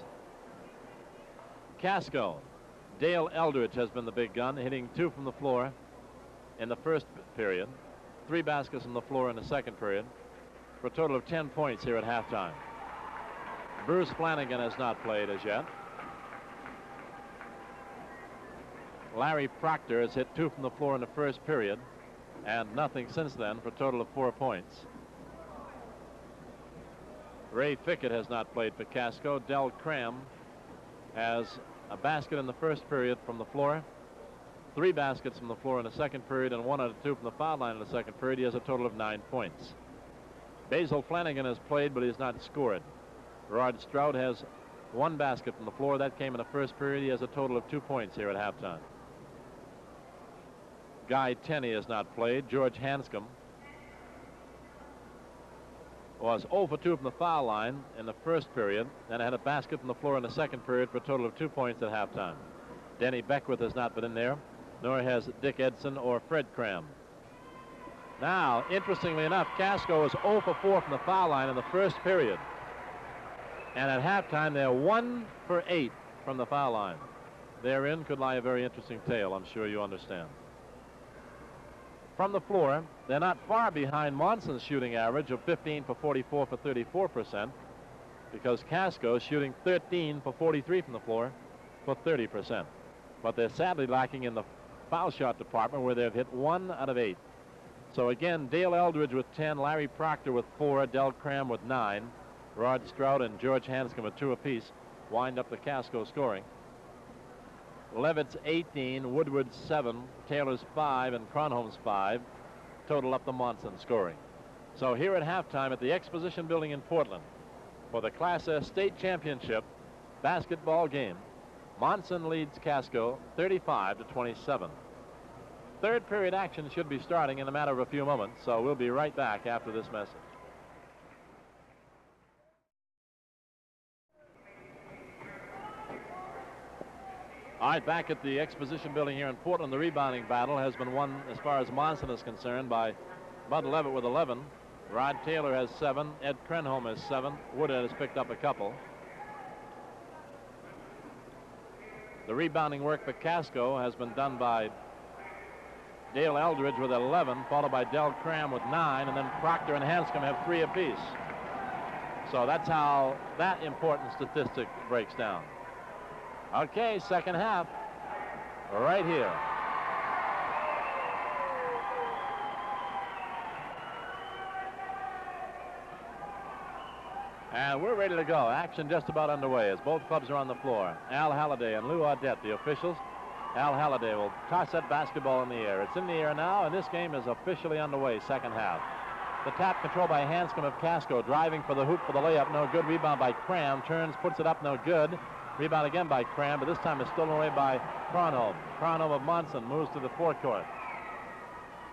Casco, Dale Eldridge has been the big gun, hitting 2 from the floor in the first period, 3 baskets from the floor in the second period, for a total of 10 points here at halftime. Bruce Flanagan has not played as yet. Larry Proctor has hit 2 from the floor in the first period and nothing since then, for a total of 4 points. Ray Fickett has not played for Casco. Del Cram has a basket in the first period from the floor, 3 baskets from the floor in the second period, and 1 out of 2 from the foul line in the second period. He has a total of 9 points. Basil Flanagan has played, but he has not scored. Rod Stroud has 1 basket from the floor. That came in the first period. He has a total of 2 points here at halftime. Guy Tenney has not played. George Hanscom was 0 for 2 from the foul line in the first period and had a basket from the floor in the second period for a total of 2 points at halftime. Denny Beckwith has not been in there, nor has Dick Edson or Fred Cram. Now, interestingly enough, Casco is 0 for 4 from the foul line in the first period. And at halftime, they're 1 for 8 from the foul line. Therein could lie a very interesting tale, I'm sure you understand. From the floor, they're not far behind Monson's shooting average of 15 for 44 for 34%, because Casco is shooting 13 for 43 from the floor for 30%. But they're sadly lacking in the foul shot department, where they've hit 1 out of 8. So again, Dale Eldridge with 10, Larry Proctor with 4, Del Cram with 9, Rod Stroud and George Hanscom with 2 apiece wind up the Casco scoring. Levitt's 18, Woodward's 7, Taylor's 5, and Cronholm's 5 total up the Monson scoring. So here at halftime at the Exposition Building in Portland for the Class S State Championship basketball game, Monson leads Casco 35-27. Third period action should be starting in a matter of a few moments, so we'll be right back after this message. All right, back at the Exposition Building here in Portland, the rebounding battle has been won, as far as Monson is concerned, by Bud Levitt with 11. Rod Taylor has 7. Ed Cronholm has 7. Woodhead has picked up a couple. The rebounding work for Casco has been done by Dale Eldridge with 11, followed by Del Cram with 9, and then Proctor and Hanscom have 3 apiece. So that's how that important statistic breaks down. Okay, second half, right here. And we're ready to go. Action just about underway as both clubs are on the floor. Al Halliday and Lou Audette, the officials. Al Halliday will toss that basketball in the air. It's in the air now, and this game is officially underway, second half. The tap controlled by Hanscom of Casco, driving for the hoop for the layup, no good. Rebound by Cram, turns, puts it up, no good. Rebound again by Cram, but this time it's stolen away by Cronholm. Cronholm of Monson moves to the forecourt.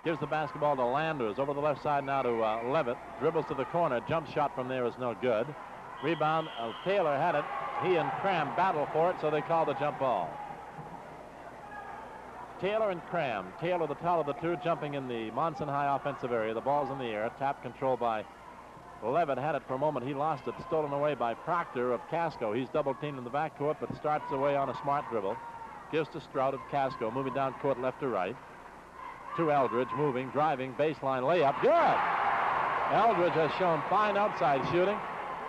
Gives the basketball to Landers. Over the left side now to Levitt. Dribbles to the corner. Jump shot from there is no good. Rebound. Taylor had it. He and Cram battle for it, so they call the jump ball. Taylor and Cram. Taylor, the taller of the two, jumping in the Monson high offensive area. The ball's in the air. Tap control by Levitt, had it for a moment. He lost it. Stolen away by Proctor of Casco. He's double teamed in the backcourt, but starts away on a smart dribble. Gives to Stroud of Casco, moving down court left to right. To Eldridge, moving, driving, baseline layup. Good! Eldridge has shown fine outside shooting,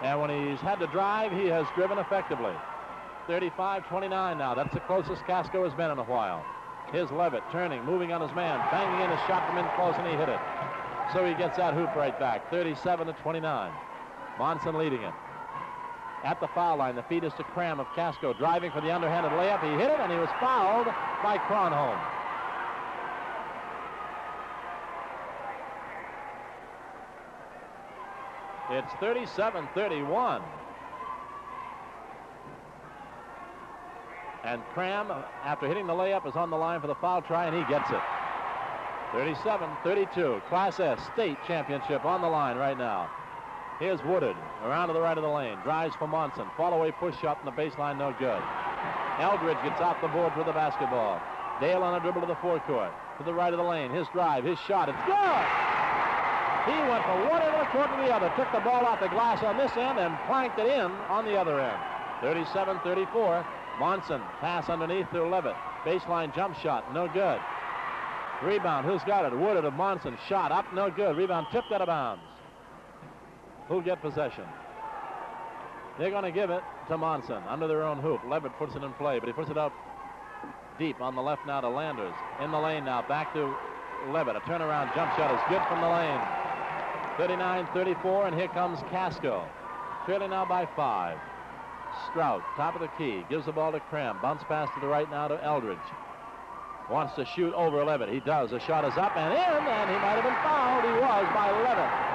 and when he's had to drive, he has driven effectively. 35-29 now. That's the closest Casco has been in a while. Here's Levitt, turning, moving on his man, banging in a shot from in close, and he hit it. So he gets that hoop right back, 37-29. Monson leading it. At the foul line, the feed is to Cram of Casco, driving for the underhanded layup. He hit it, and he was fouled by Cronholm. It's 37-31. And Cram, after hitting the layup, is on the line for the foul try, and he gets it. 37-32. Class S State Championship on the line right now. Here's Woodard around to the right of the lane. Drives for Monson. Fall-away push shot from the baseline, no good. Eldridge gets off the board with the basketball. Dale on a dribble to the forecourt. To the right of the lane. His drive, his shot. It's good! He went from one end of the court to the other. Took the ball off the glass on this end and planked it in on the other end. 37-34. Monson. Pass underneath to Levitt. Baseline jump shot. No good. Rebound. Who's got it? Woodard of Monson. Shot up. No good. Rebound tipped out of bounds. Who'll get possession? They're going to give it to Monson under their own hoop. Levitt puts it in play, but he puts it out deep on the left now to Landers. In the lane now, back to Levitt. A turnaround jump shot is good from the lane. 39-34, and here comes Casco. Trailing now by 5. Strout, top of the key, gives the ball to Cram. Bounce pass to the right now to Eldridge. Wants to shoot over Levitt. He does. The shot is up and in, and he might have been fouled. He was by Levitt.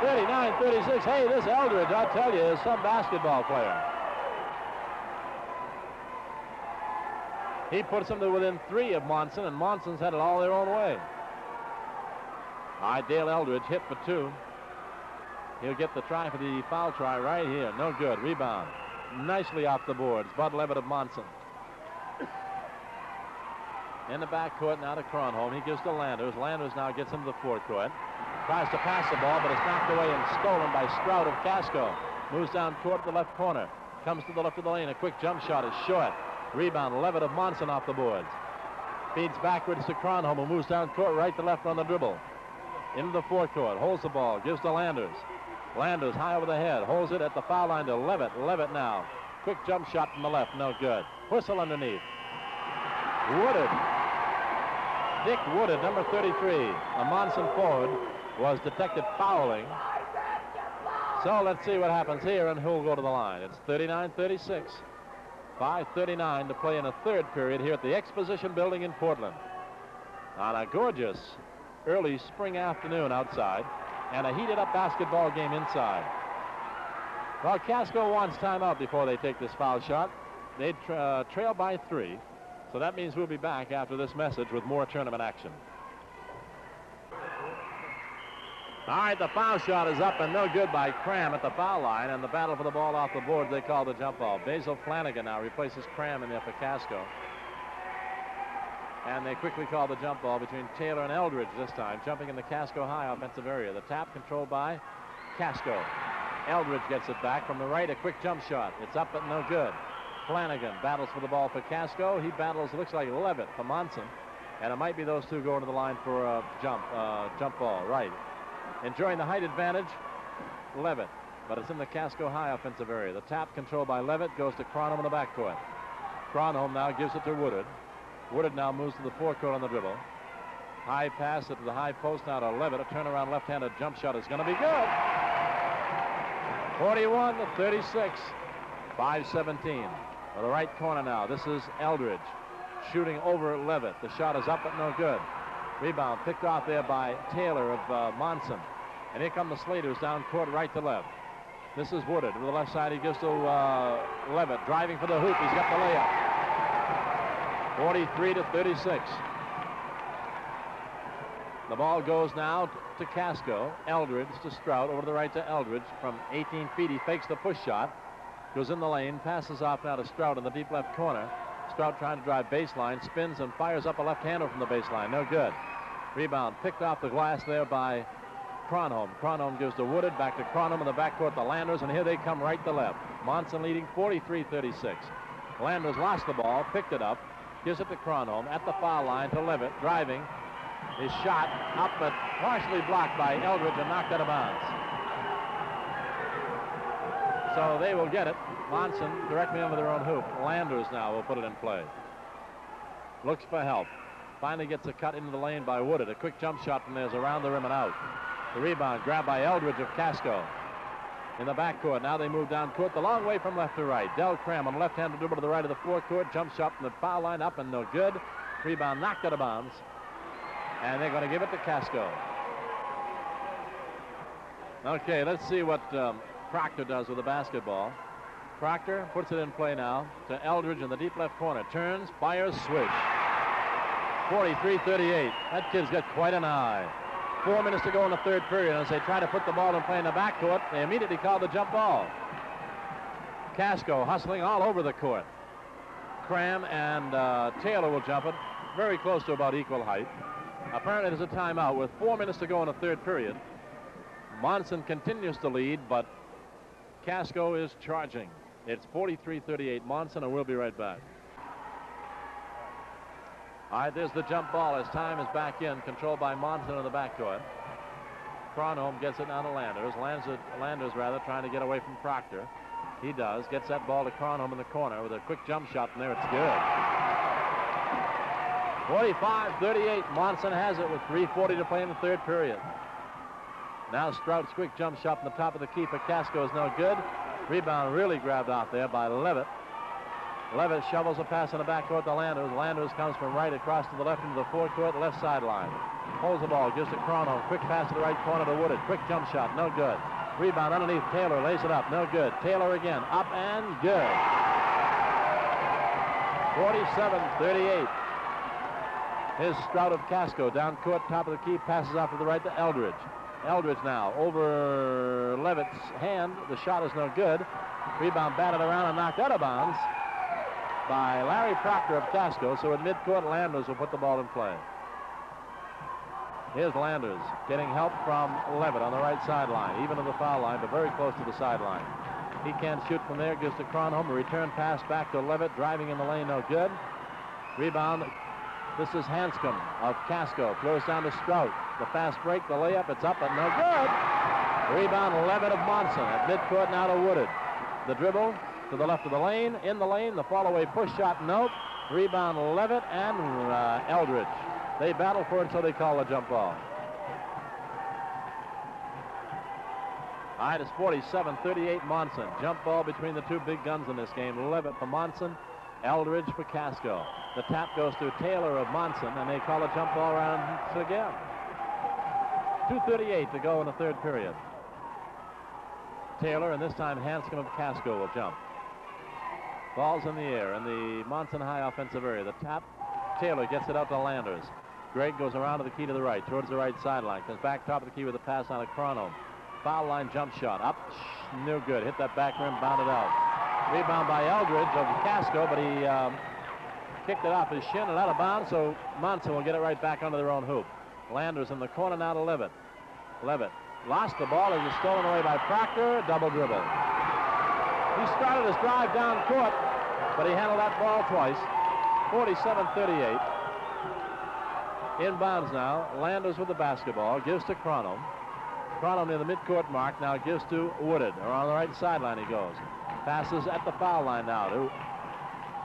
39-36. Hey, this Eldridge, I tell you, is some basketball player. He puts them to within 3 of Monson, and Monson's had it all their own way. All right, Dale Eldridge hit for 2. He'll get the try for the foul try right here. No good. Rebound. Nicely off the boards. Bud Levitt of Monson. In the backcourt now to Cronholm. He gives to Landers. Landers now gets into the forecourt. Tries to pass the ball, but it's knocked away and stolen by Strout of Casco. Moves down toward the left corner. Comes to the left of the lane. A quick jump shot is short. Rebound. Levitt of Monson off the boards. Feeds backwards to Cronholm, who moves down court right to left on the dribble. Into the forecourt. Holds the ball. Gives to Landers. Landers high over the head. Holds it at the foul line to Levitt. Levitt now. Quick jump shot from the left. No good. Whistle underneath. Woodard. Dick Woodard, number 33. A Monson forward was detected fouling. So let's see what happens here and who'll go to the line. It's 39-36. 5:39 to play in a third period here at the Exposition Building in Portland. On a gorgeous early spring afternoon outside and a heated up basketball game inside. Well, Casco wants timeout before they take this foul shot. They trail by 3. So that means we'll be back after this message with more tournament action. All right, the foul shot is up and no good by Cram at the foul line, and the battle for the ball off the board, they call the jump ball. Basil Flanagan now replaces Cram in there for Casco. And they quickly call the jump ball between Taylor and Eldridge this time, jumping in the Casco high offensive area. The tap controlled by Casco. Eldridge gets it back from the right, a quick jump shot. It's up but no good. Flanagan battles for the ball for Casco. He battles, looks like Levitt for Monson. And it might be those two going to the line for a jump ball, right. Enjoying the height advantage, Levitt, but it's in the Casco high offensive area. The tap controlled by Levitt goes to Cronholm in the backcourt. Cronholm now gives it to Woodard. Woodard now moves to the forecourt on the dribble. High pass it to the high post now to Levitt. A turnaround left-handed jump shot is going to be good. 41-36. 5:17. To the right corner now. This is Eldridge shooting over Levitt. The shot is up but no good. Rebound picked off there by Taylor of Monson. And here come the Slaters down court right to left. This is Woodard. To the left side, he gives to Levitt. Driving for the hoop. He's got the layup. 43-36. The ball goes now to Casco. Eldridge to Strout. Over to the right to Eldridge. From 18 feet, he fakes the push shot. Goes in the lane. Passes off now to Strout in the deep left corner. Strout trying to drive baseline. Spins and fires up a left-hander from the baseline. No good. Rebound picked off the glass there by Cronholm. Cronholm gives to Woodard. Back to Cronholm in the backcourt, the Landers, and here they come right to left. Monson leading 43-36. Landers lost the ball, picked it up, gives it to Cronholm at the foul line to Levitt, driving. His shot up but partially blocked by Eldridge and knocked out of bounds. So they will get it. Monson directly under their own hoop. Landers now will put it in play. Looks for help. Finally gets a cut into the lane by Woodard. A quick jump shot from there is around the rim and out. The rebound grabbed by Eldridge of Casco. In the backcourt, now they move down court the long way from left to right. Del Cram on the left-handed dribble to the right of the forecourt. Jump shot from the foul line up and no good. Rebound knocked out of bounds. And they're going to give it to Casco. Okay, let's see what Proctor does with the basketball. Proctor puts it in play now to Eldridge in the deep left corner. Turns, fires, swish. 43-38. That kid's got quite an eye. 4 minutes to go in the third period. As they try to put the ball in play in the backcourt, they immediately call the jump ball. Casco hustling all over the court. Cram and Taylor will jump it, very close to about equal height. Apparently there's a timeout with 4 minutes to go in the third period. Monson continues to lead, but Casco is charging. It's 43-38 Monson, and we'll be right back. All right, there's the jump ball as time is back in, controlled by Monson in the backcourt. Cronholm gets it down to Landers. Landers trying to get away from Proctor. He does. Gets that ball to Cronholm in the corner with a quick jump shot from there. It's good. 45-38. Monson has it with 3:40 to play in the third period. Now Strout's quick jump shot from the top of the key for Casco is no good. Rebound really grabbed out there by Levitt. Levitt shovels a pass in the backcourt to Landers. Landers comes from right across to the left into the forecourt, left sideline. Holds the ball, gives to Cronholm. Quick pass to the right corner to Woodard. Quick jump shot, no good. Rebound underneath Taylor, lays it up, no good. Taylor again, up and good. 47-38. Here's Strout of Casco, down court, top of the key, passes off to the right to Eldridge. Eldridge now over Levitt's hand. The shot is no good. Rebound batted around and knocked out of bounds by Larry Proctor of Casco. So at midcourt, Landers will put the ball in play. Here's Landers getting help from Levitt on the right sideline, even to the foul line, but very close to the sideline. He can't shoot from there, gives to Cronholm. A return pass back to Levitt, driving in the lane, no good. Rebound. This is Hanscom of Casco. Throws down to Strout. The fast break, the layup, it's up, but no good. Rebound, Levitt of Monson. At midcourt now to Woodard. The dribble to the left of the lane. In the lane, the fall-away push shot, nope. Rebound, Levitt and Eldridge. They battle for it, so they call a jump ball. All right, it's 47-38 Monson. Jump ball between the two big guns in this game. Levitt for Monson, Eldridge for Casco. The tap goes to Taylor of Monson, and they call a jump ball round again. 2:38 to go in the third period. Taylor, and this time Hanscom of Casco will jump. Ball's in the air in the Monson High offensive area. The tap, Taylor gets it out to Landers. Gregg goes around to the key to the right, towards the right sideline. Comes back top of the key with a pass on a Cronholm. Foul line jump shot. Up, no good. Hit that back rim, bounded out. Rebound by Eldridge of Casco, but he kicked it off his shin and out of bounds, so Monson will get it right back under their own hoop. Landers in the corner now to Levitt. Levitt lost the ball. It was stolen away by Proctor. Double dribble. He started his drive down court, but he handled that ball twice. 47-38. Inbounds now. Landers with the basketball. Gives to Cronholm. Cronholm near the midcourt mark. Now gives to Woodard. Around the right sideline he goes. Passes at the foul line now to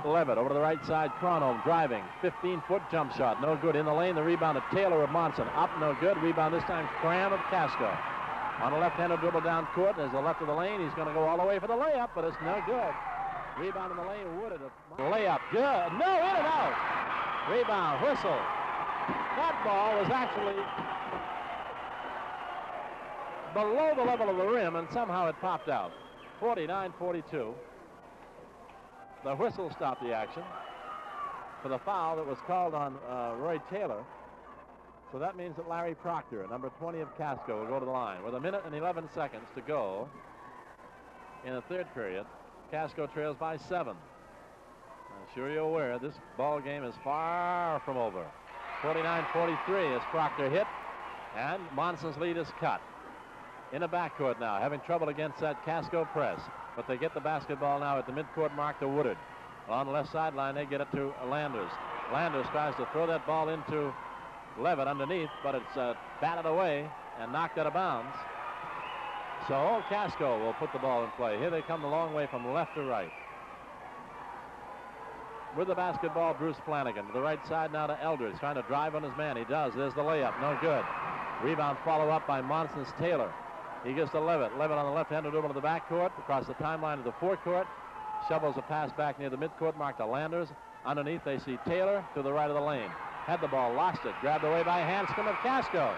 Levitt over to the right side. Cronholm driving. 15-foot jump shot. No good. In the lane, the rebound to Taylor of Monson. Up, no good. Rebound this time, Cram of Casco. On a left-handed dribble down court. There's the left of the lane. He's going to go all the way for the layup, but it's no good. Rebound in the lane, Woodard. Layup, good. No, in and out. Rebound, whistle. That ball was actually below the level of the rim, and somehow it popped out. 49-42. The whistle stopped the action for the foul that was called on Roy Taylor. So that means that Larry Proctor, number 20 of Casco, will go to the line. With 1 minute and 11 seconds to go in the third period, Casco trails by 7. I'm sure you're aware this ball game is far from over. 49-43 as Proctor hit, and Monson's lead is cut. In the backcourt now, having trouble against that Casco press. But they get the basketball now at the midcourt mark to Woodard. On the left sideline, they get it to Landers. Landers tries to throw that ball into Levitt underneath, but it's batted away and knocked out of bounds. So old Casco will put the ball in play. Here they come the long way from left to right. With the basketball, Bruce Flanagan. To the right side now to Eldridge, trying to drive on his man. He does. There's the layup. No good. Rebound follow up by Monson's Taylor. He gives to Levitt. Levitt on the left-handed dribble to the backcourt, across the timeline of the forecourt. Shovels a pass back near the midcourt mark to Landers. Underneath, they see Taylor to the right of the lane. Had the ball, lost it. Grabbed away by Hanscom of Casco.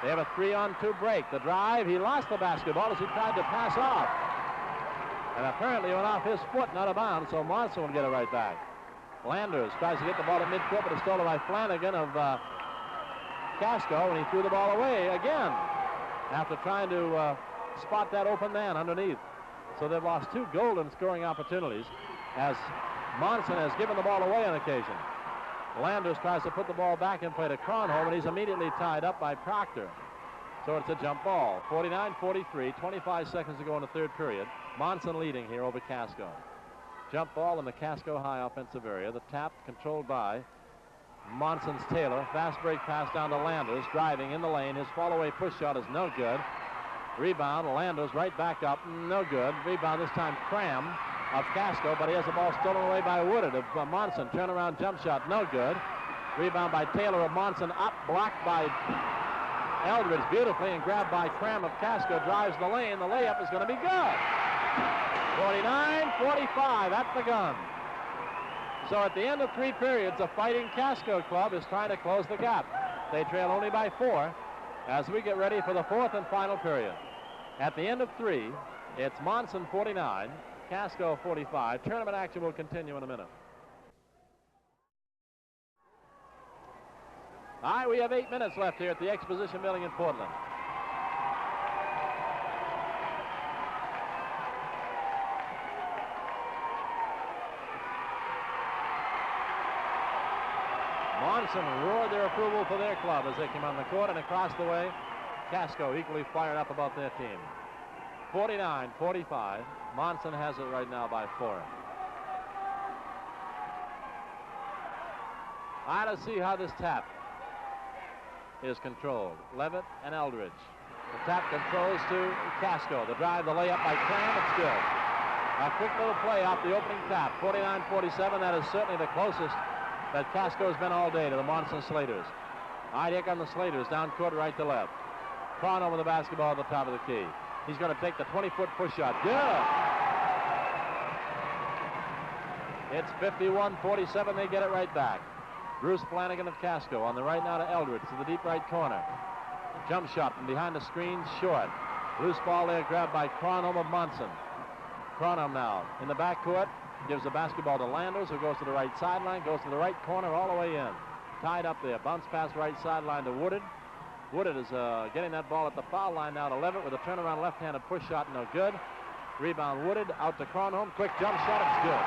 They have a 3-on-2 break. The drive, he lost the basketball as he tried to pass off. And apparently went off his foot, not out of bounds, so Monson will get it right back. Landers tries to get the ball at midcourt, but it's stolen by Flanagan of Casco, and he threw the ball away again after trying to spot that open man underneath. So they've lost 2 golden scoring opportunities as Monson has given the ball away on occasion. Landers tries to put the ball back in play to Kronholm, and he's immediately tied up by Proctor. So it's a jump ball. 49-43, 25 seconds to go in the third period. Monson leading here over Casco. Jump ball in the Casco high offensive area. The tap controlled by Monson's Taylor. Fast break pass down to Landers, driving in the lane. His fall-away push shot is no good. Rebound, Landers right back up, no good. Rebound this time Cram of Casco, but he has the ball stolen away by Woodard of Monson. Turnaround jump shot, no good. Rebound by Taylor of Monson, up, blocked by Eldridge beautifully and grabbed by Cram of Casco. Drives the lane. The layup is going to be good. 49-45 at the gun. So at the end of 3 periods, the fighting Casco club is trying to close the gap. They trail only by 4 as we get ready for the 4th and final period. At the end of 3, it's Monson 49, Casco 45. Tournament action will continue in a minute. All right, we have 8 minutes left here at the Exposition Building in Portland. Monson roared their approval for their club as they came on the court, and across the way, Casco equally fired up about their team. 49-45. Monson has it right now by 4. All right, let's see how this tap is controlled. Levitt and Eldridge. The tap controls to Casco. The drive, the layup by Cram, it's good. A quick little play off the opening tap. 49-47, that is certainly the closest that Casco has been all day to the Monson Slaters. All right, here come the Slaters, down court right to left. Crono with the basketball at the top of the key. He's going to take the 20-foot push shot. Good! It's 51-47. They get it right back. Bruce Flanagan of Casco on the right now to Eldridge to the deep right corner. Jump shot from behind the screen, short. Loose ball there grabbed by Cronholm of Monson. Cronholm now in the backcourt. Gives the basketball to Landers, who goes to the right sideline, goes to the right corner all the way in. Tied up there. Bounce pass right sideline to Woodard. Woodard is getting that ball at the foul line now to Levitt with a turnaround left-handed push shot, no good. Rebound Woodard out to Cronholm. Quick jump shot, it's good.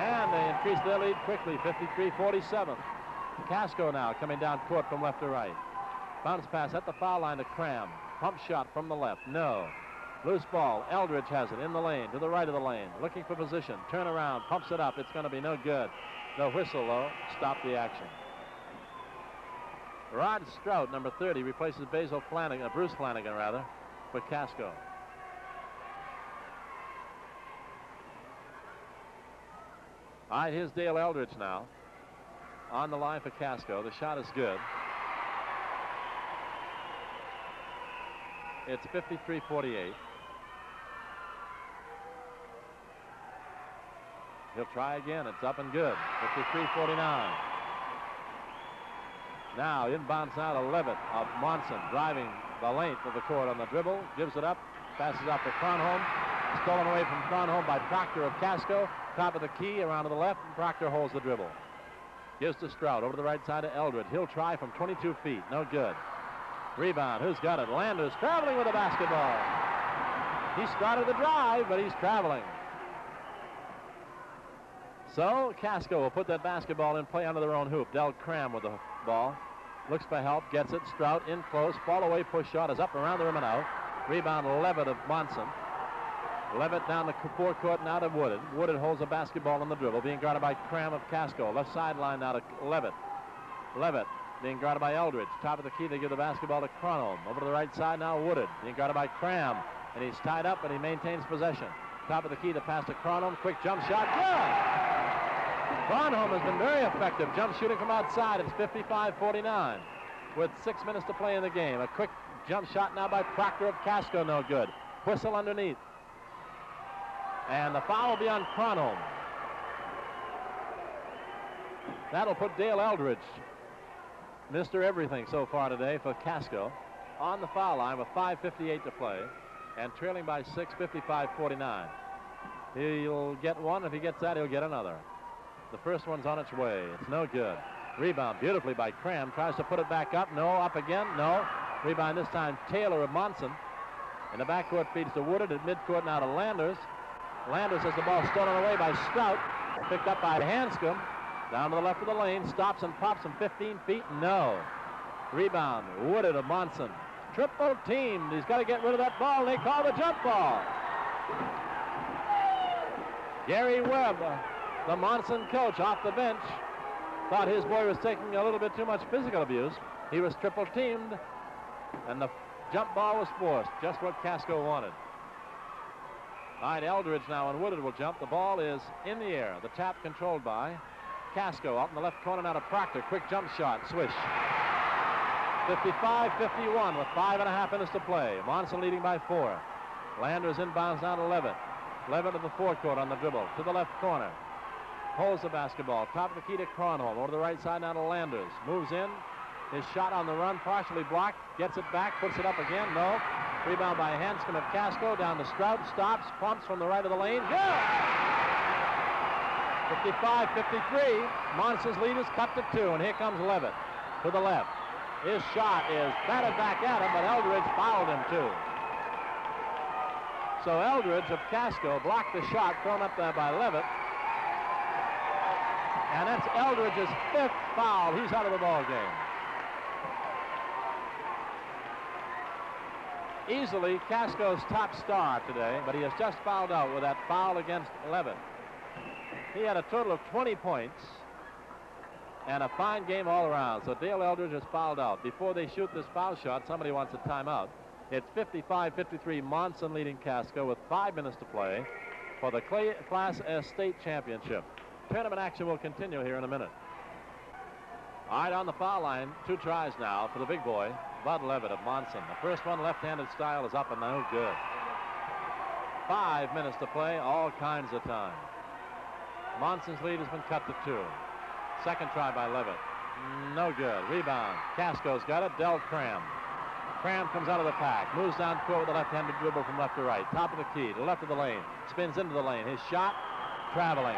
And they increase their lead quickly, 53-47. Casco now coming down court from left to right. Bounce pass at the foul line to Cram. Pump shot from the left, no. Loose ball, Eldridge has it in the lane, to the right of the lane, looking for position, turn around, pumps it up, it's going to be no good. The whistle, though, stopped the action. Rod Strout, number 30, replaces Bruce Flanagan, for Casco. All right, here's Dale Eldridge now on the line for Casco. The shot is good. It's 53-48. He'll try again. It's up and good. 53-49. Now inbounds now to Levitt of Monson, driving the length of the court on the dribble. Gives it up. Passes up to Cronholm. Stolen away from Cronholm by Proctor of Casco. Top of the key around to the left, and Proctor holds the dribble. Gives to Strout over to the right side to Eldred. He'll try from 22 feet. No good. Rebound. Who's got it? Landers traveling with the basketball. He started the drive, but he's traveling. So Casco will put that basketball in play under their own hoop. Del Cram with the ball. Looks for help. Gets it. Strout in close. Fall away push shot is up around the rim and out. Rebound Levitt of Monson. Levitt down the forecourt now to Woodard. Woodard holds the basketball on the dribble, being guarded by Cram of Casco. Left sideline now to Levitt. Levitt being guarded by Eldridge. Top of the key, they give the basketball to Cronholm. Over to the right side now, Woodard being guarded by Cram. And he's tied up, but he maintains possession. Top of the key, the pass to Cronholm. Quick jump shot. Good! Cronholm has been very effective. Jump shooting from outside. It's 55-49 with 6 minutes to play in the game. A quick jump shot now by Proctor of Casco. No good. Whistle underneath. And the foul will be on Cronholm. That'll put Dale Eldridge, Mr. Everything so far today for Casco, on the foul line with 5:58 to play and trailing by 6, 55-49. He'll get one. If he gets that, he'll get another. The first one's on its way. It's no good. Rebound beautifully by Cram. Tries to put it back up. No. Up again. No. Rebound this time Taylor of Monson. In the backcourt feeds to Woodard. At midcourt now to Landers. Landers has the ball stolen away by Strout. Picked up by Hanscom. Down to the left of the lane. Stops and pops from 15 feet. No. Rebound. Woodard of Monson. Triple teamed. He's got to get rid of that ball. They call the jump ball. Gary Webb, the Monson coach, off the bench, thought his boy was taking a little bit too much physical abuse. He was triple teamed, and the jump ball was forced, just what Casco wanted. All right, Eldridge now, and Woodard will jump. The ball is in the air. The tap controlled by Casco. Out in the left corner now to Proctor. Quick jump shot. Swish. 55-51 with 5.5 minutes to play. Monson leading by 4. Landers inbounds down to Levitt. Levitt to the forecourt on the dribble. To the left corner. Holds the basketball. Top of the key to Cronholm. Over the right side now to Landers. Moves in. His shot on the run partially blocked. Gets it back. Puts it up again. No. Rebound by Hanscom of Casco. Down to Strout. Stops. Pumps from the right of the lane. Good! 55-53. Monson's lead is cut to 2. And here comes Levitt to the left. His shot is batted back at him, but Eldridge fouled him too. So Eldridge of Casco blocked the shot thrown up there by Levitt. And that's Eldridge's 5th foul. He's out of the ball game. Easily Casco's top star today, but he has just fouled out with that foul against Levitt. He had a total of 20 points and a fine game all around. So Dale Eldridge has fouled out. Before they shoot this foul shot, somebody wants a timeout. It's 55-53, Monson leading Casco with 5 minutes to play for the Class S State Championship. Tournament action will continue here in a minute. All right, on the foul line, 2 tries now for the big boy, Bud Levitt of Monson. The first one, left-handed style, is up and no good. 5 minutes to play, all kinds of time. Monson's lead has been cut to 2. Second try by Levitt. No good. Rebound. Casco's got it. Del Cram. Cram comes out of the pack. Moves down court with a left-handed dribble from left to right. Top of the key. To the left of the lane. Spins into the lane. His shot, traveling.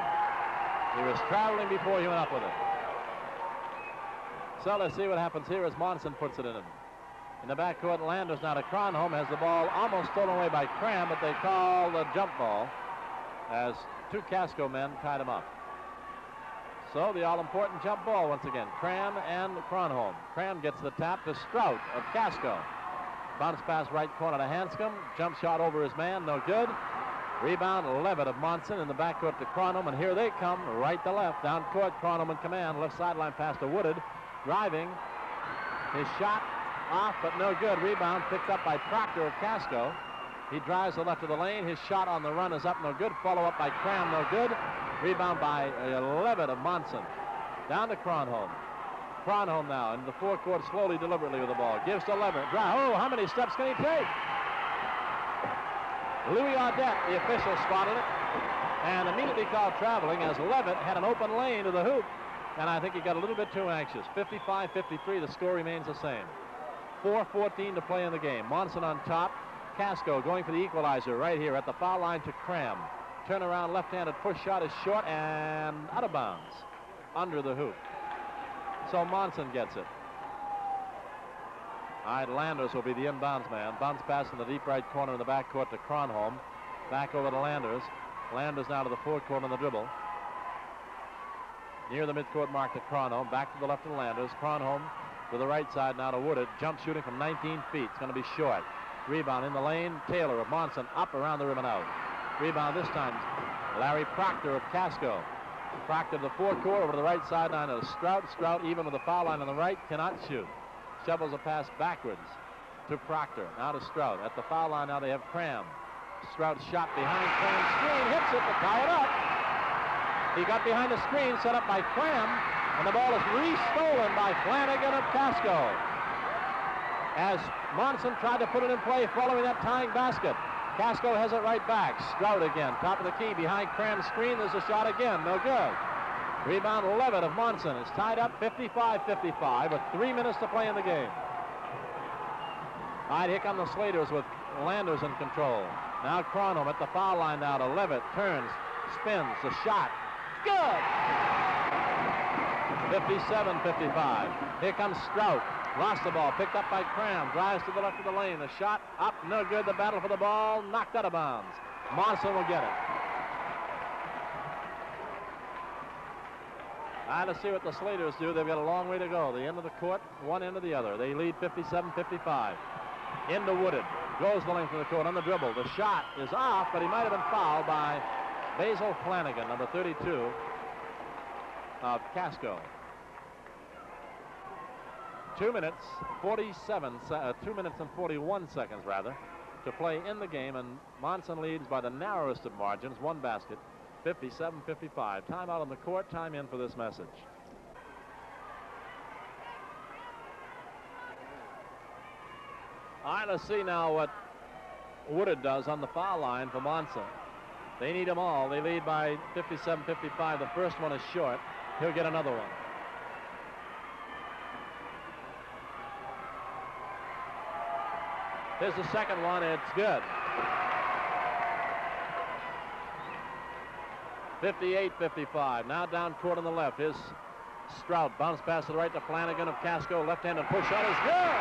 He was traveling before he went up with it. So let's see what happens here as Monson puts it in. In the backcourt, Landers now to Cronholm. Has the ball almost stolen away by Cram, but they call the jump ball as 2 Casco men tied him up. So the all-important jump ball once again. Cram and Cronholm. Cram gets the tap to Strout of Casco. Bounce pass right corner to Hanscom. Jump shot over his man. No good. Rebound Levitt of Monson in the backcourt to Cronholm. And here they come right to left. Down court, Cronholm in command. Left sideline pass to Woodard. Driving. His shot off, but no good. Rebound picked up by Proctor of Casco. He drives the left of the lane. His shot on the run is up. No good. Follow up by Cram. No good. Rebound by Levitt of Monson. Down to Cronholm. Cronholm now into the forecourt slowly, deliberately with the ball. Gives to Levitt. Oh, how many steps can he take? Louis Audette, the official, spotted it and immediately called traveling as Levitt had an open lane to the hoop. And I think he got a little bit too anxious. 55-53, the score remains the same. 4:14 to play in the game. Monson on top. Casco going for the equalizer right here at the foul line to Cram. Turnaround left-handed push shot is short and out of bounds under the hoop. So Monson gets it. All right, Landers will be the inbounds man. Bounce pass in the deep right corner in the backcourt to Cronholm. Back over to Landers. Landers now to the forecourt on the dribble. Near the midcourt mark to Cronholm. Back to the left of Landers. Cronholm to the right side now to Woodard. Jump shooting from 19 feet. It's going to be short. Rebound in the lane. Taylor of Monson up around the rim and out. Rebound this time. Larry Proctor of Casco. Proctor to the forecourt over to the right sideline of Strout. Strout even with the foul line on the right cannot shoot. Shovels a pass backwards to Proctor. Now to Strout. At the foul line now they have Cram. Strout shot behind Cram's screen. Hits it to tie it up. He got behind the screen set up by Cram. And the ball is re-stolen by Flanagan of Casco. As Monson tried to put it in play following that tying basket. Casco has it right back. Strout again. Top of the key behind Cram's screen. There's a shot again. No good. Rebound Levitt of Monson. It's tied up 55-55 with 3 minutes to play in the game. All right, here come the Slaters with Landers in control. Now Cronholm at the foul line now to Levitt. Turns, spins, the shot. Good! 57-55. Here comes Strout. Lost the ball. Picked up by Cram. Drives to the left of the lane. The shot up. No good. The battle for the ball. Knocked out of bounds. Monson will get it. Let's see what the Slaters do. They've got a long way to go. The end of the court, one end of the other. They lead 57-55. Into Wooded. Goes the length of the court on the dribble. The shot is off, but he might have been fouled by Basil Flanagan, number 32 of Casco. 2 minutes and 41 seconds rather to play in the game, and Monson leads by the narrowest of margins, one basket, 57-55. Time out on the court, time in for this message. All right, let's see now what Wooded does on the foul line for Monson. They need them all. They lead by 57-55. The first one is short. He'll get another one. Here's the second one. It's good. 58-55. Now down court on the left. Here's Strout. Bounce pass to the right to Flanagan of Casco. Left-handed push shot is good.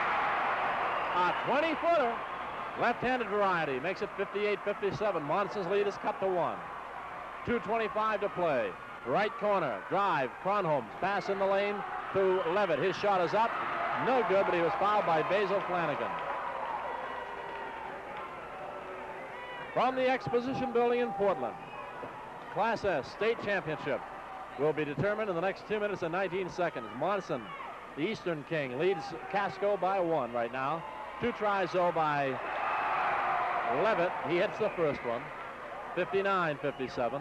A 20-footer. Left-handed variety. Makes it 58-57. Monson's lead is cut to 1. 2:25 to play. Right corner. Drive. Cronholm's pass in the lane to Levitt. His shot is up. No good, but he was fouled by Basil Flanagan. From the Exposition Building in Portland, Class S State Championship will be determined in the next 2 minutes and 19 seconds. Monson, the Eastern King, leads Casco by 1 right now. 2 tries, though, by Levitt. He hits the first one. 59-57.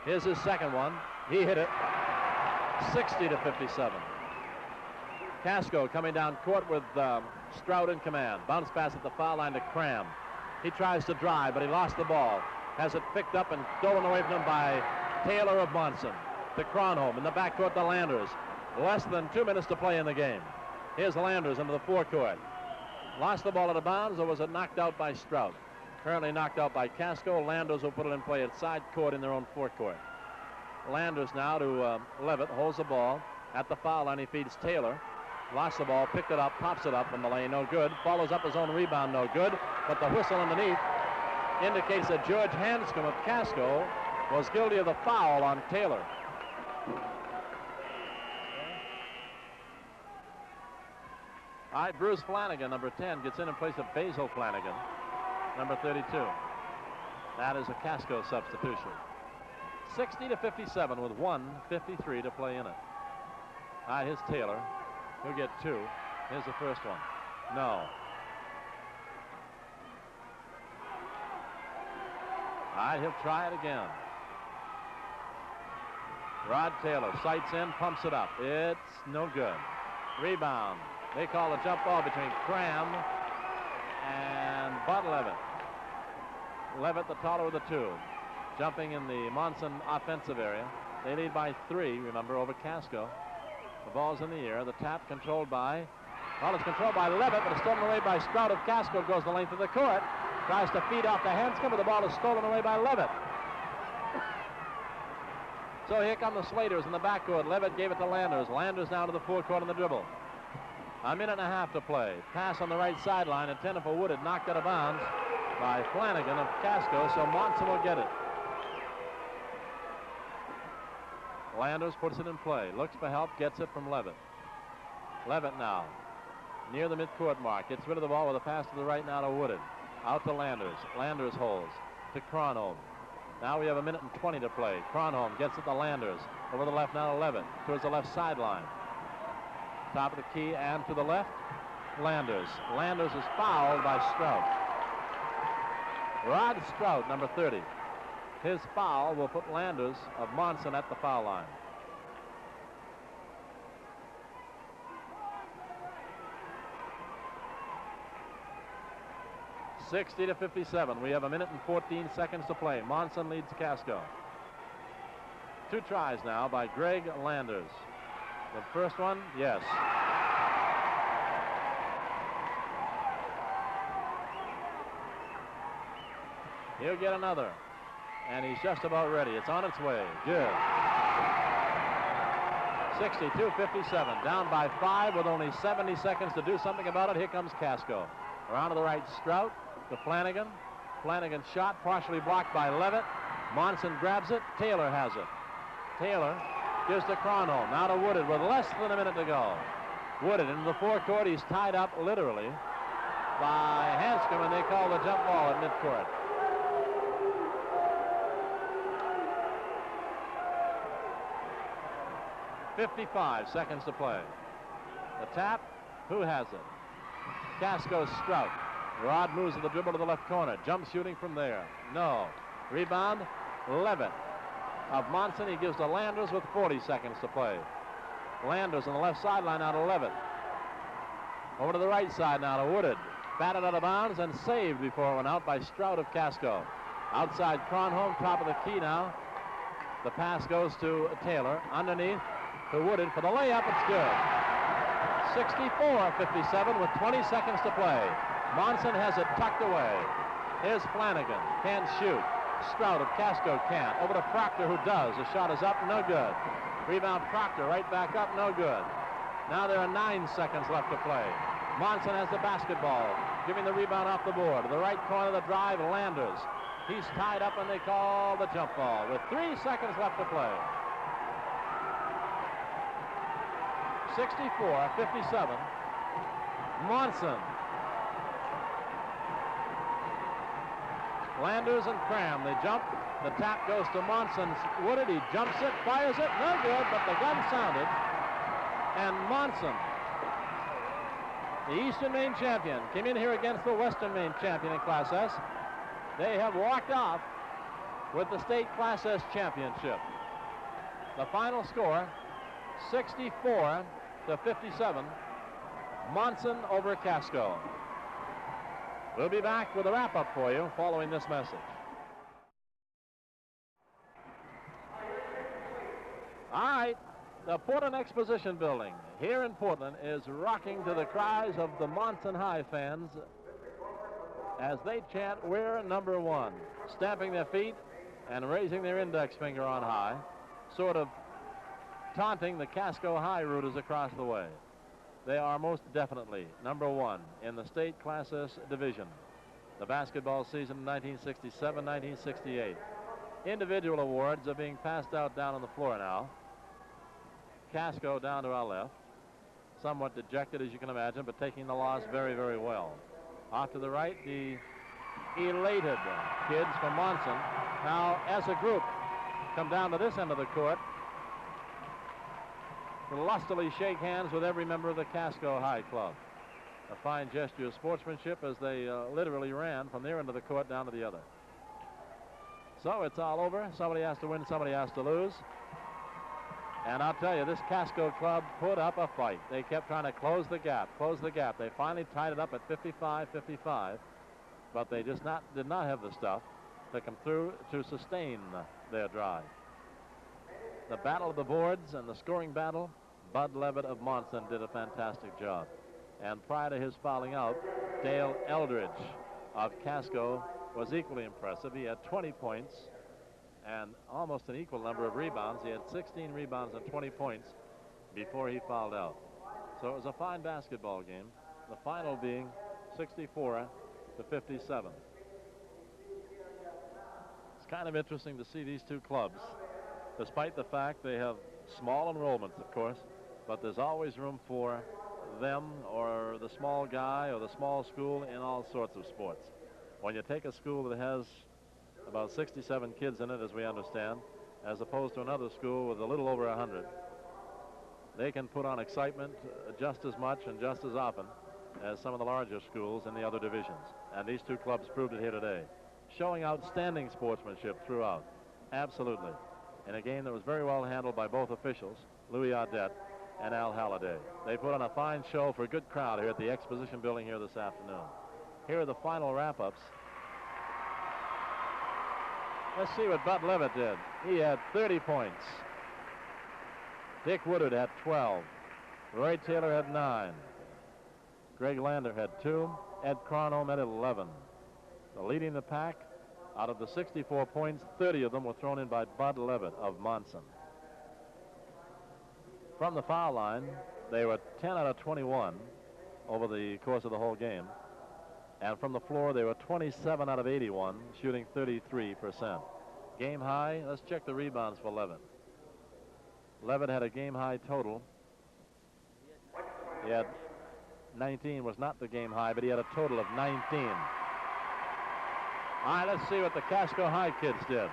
Here's his second one. He hit it. 60-57. Casco coming down court with Strout in command. Bounce pass at the foul line to Cram. He tries to drive, but he lost the ball. Has it picked up and stolen away from him by Taylor of Monson. To Cronholm in the backcourt to Landers. Less than 2 minutes to play in the game. Here's Landers into the forecourt. Lost the ball out of bounds, or was it knocked out by Strout? Currently knocked out by Casco. Landers will put it in play at side court in their own forecourt. Landers now to Levitt. Holds the ball at the foul line. He feeds Taylor. Lost the ball, picked it up, pops it up in the lane, no good. Follows up his own rebound, no good. But the whistle underneath indicates that George Hanscom of Casco was guilty of the foul on Taylor. All right, Bruce Flanagan, number 10, gets in place of Basil Flanagan, number 32. That is a Casco substitution. 60-57 with 1:53 to play in it. All right, here's Taylor. He'll get 2. Here's the first one. No. All right, he'll try it again. Rod Taylor sights in, pumps it up. It's no good. Rebound. They call a jump ball between Cram and Bud Levitt. Levitt, the taller of the two, jumping in the Monson offensive area. They lead by 3, remember, over Casco. The ball's in the air. The tap controlled by, well, it's controlled by Levitt, but it's stolen away by Strout of Casco. Goes the length of the court. Tries to feed off to Hanscom, but the ball is stolen away by Levitt. So here come the Slaters in the backcourt. Levitt gave it to Landers. Landers down to the forecourt on the dribble. A minute and a half to play. Pass on the right sideline. Intended for Wooded. Knocked out of bounds by Flanagan of Casco, so Monson will get it. Landers puts it in play. Looks for help. Gets it from Levitt. Levitt now near the midcourt mark. Gets rid of the ball with a pass to the right now to Wooded. Out to Landers. Landers holds to Cronholm. Now we have a minute and 20 to play. Cronholm gets it to Landers. Over the left now to Levitt. Towards the left sideline. Top of the key and to the left. Landers. Landers is fouled by Strout. Rod Strout, number 30. His foul will put Landers of Monson at the foul line. (60-57). We have a minute and 14 seconds to play. Monson leads Casco. 2 tries now by Greg Landers. The first one, yes. He'll get another. And he's just about ready. It's on its way. Good. 62-57. Down by 5 with only 70 seconds to do something about it. Here comes Casco. Around to the right, Strout to Flanagan. Flanagan's shot partially blocked by Levitt. Monson grabs it. Taylor has it. Taylor gives to Cronholm. Now to Woodard with less than a minute to go. Woodard into the forecourt. He's tied up literally by Hanscom, and they call the jump ball at midcourt. .55 seconds to play. The tap, who has it? Casco Strout. Rod moves to the dribble to the left corner. Jump shooting from there. No. Rebound, Levitt. Of Monson, he gives to Landers with 40 seconds to play. Landers on the left sideline now to Levitt. Over to the right side now to Woodard. Batted out of bounds and saved before it went out by Strout of Casco. Outside Cronholm, top of the key now. The pass goes to Taylor. Underneath to Woodard for the layup. It's good. 64-57 with 20 seconds to play. Monson has it tucked away. Here's Flanagan. Can't shoot. Strout of Casco can't. Over to Proctor, who does. The shot is up. No good. Rebound Proctor. Right back up. No good. Now there are 9 seconds left to play. Monson has the basketball. Giving the rebound off the board. To the right corner of the drive, Landers. He's tied up, and they call the jump ball with 3 seconds left to play. 64-57. Monson. Landers and Cram. They jump. The tap goes to Monson. Woodard. He jumps it, fires it. No good, but the gun sounded. And Monson, the Eastern Maine champion, came in here against the Western Maine champion in Class S. They have walked off with the state Class S championship. The final score, 64-57. Monson over Casco. We'll be back with a wrap-up for you following this message. All right, the Portland Exposition Building here in Portland is rocking to the cries of the Monson High fans as they chant, "We're number one," stamping their feet and raising their index finger on high, sort of taunting the Casco High rooters across the way. They are most definitely number one in the state Class S division. The basketball season 1967-1968. Individual awards are being passed out down on the floor now. Casco down to our left, somewhat dejected as you can imagine, but taking the loss very, very well. Off to the right, the elated kids from Monson now as a group come down to this end of the court to lustily shake hands with every member of the Casco High Club. A fine gesture of sportsmanship as they literally ran from their end of the court down to the other. So it's all over. Somebody has to win, somebody has to lose. And I'll tell you, this Casco club put up a fight. They kept trying to close the gap. They finally tied it up at 55-55, but they just did not have the stuff to come through to sustain their drive. The battle of the boards and the scoring battle, Bud Levitt of Monson did a fantastic job. And prior to his fouling out, Dale Eldridge of Casco was equally impressive. He had 20 points and almost an equal number of rebounds. He had 16 rebounds and 20 points before he fouled out. So it was a fine basketball game, the final being 64-57. It's kind of interesting to see these two clubs, despite the fact they have small enrollments, of course, but there's always room for them or the small guy or the small school in all sorts of sports. When you take a school that has about 67 kids in it, as we understand, as opposed to another school with a little over 100, they can put on excitement just as much and just as often as some of the larger schools in the other divisions. And these two clubs proved it here today, showing outstanding sportsmanship throughout. Absolutely. In a game that was very well handled by both officials, Louis Audette and Al Halliday. They put on a fine show for a good crowd here at the Exposition Building here this afternoon. Here are the final wrap-ups. Let's see what Bud Levitt did. He had 30 points. Dick Woodard had 12. Roy Taylor had 9. Greg Lander had 2. Ed Cronholm had 11. So leading the pack, out of the 64 points, 30 of them were thrown in by Bud Levitt of Monson. From the foul line, they were 10 out of 21 over the course of the whole game. And from the floor, they were 27 out of 81, shooting 33%. Game high, let's check the rebounds for Levitt. Levitt had a game high total. He had 19, was not the game high, but he had a total of 19. All right, let's see what the Casco High kids did.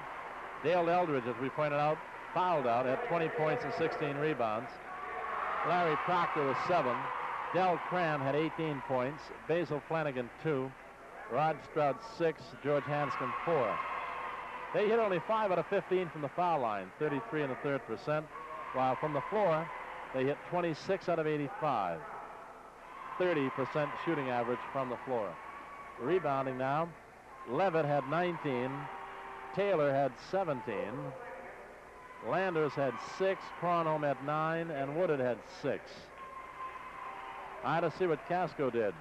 Dale Eldridge, as we pointed out, fouled out, had 20 points and 16 rebounds. Larry Proctor was 7. Del Cram had 18 points. Basil Flanagan 2. Rod Stroud 6. George Hanscom 4. They hit only 5 out of 15 from the foul line, 33 and a third percent, while from the floor they hit 26 out of 85, 30% shooting average from the floor. Rebounding now, Levitt had 19, Taylor had 17, Landers had 6, Cronholm had 9, and Woodard had 6. I had to see what Casco did.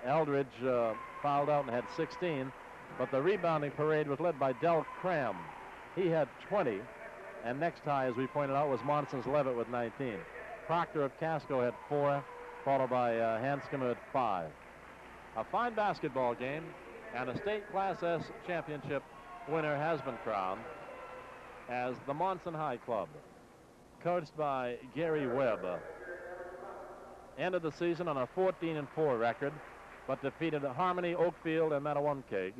Eldridge fouled out and had 16, but the rebounding parade was led by Del Cram. He had 20, and next high, as we pointed out, was Monson's Levitt with 19. Proctor of Casco had 4, followed by Hanscom at 5. A fine basketball game, and a state Class S championship winner has been crowned as the Monson High Club, coached by Gary Webb. Ended the season on a 14-4 record, but defeated Harmony, Oakfield, and Mattawamkeag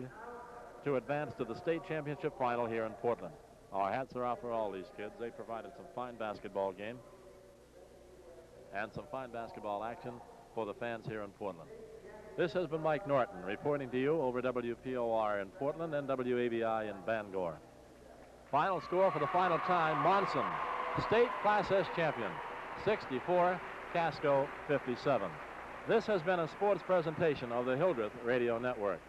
to advance to the state championship final here in Portland. Our hats are off for all these kids. They provided some fine basketball game and some fine basketball action for the fans here in Portland. This has been Mike Norton reporting to you over WPOR in Portland and WABI in Bangor. Final score for the final time, Monson, state Class S champion, 64, Casco 57. This has been a sports presentation of the Hildreth Radio Network.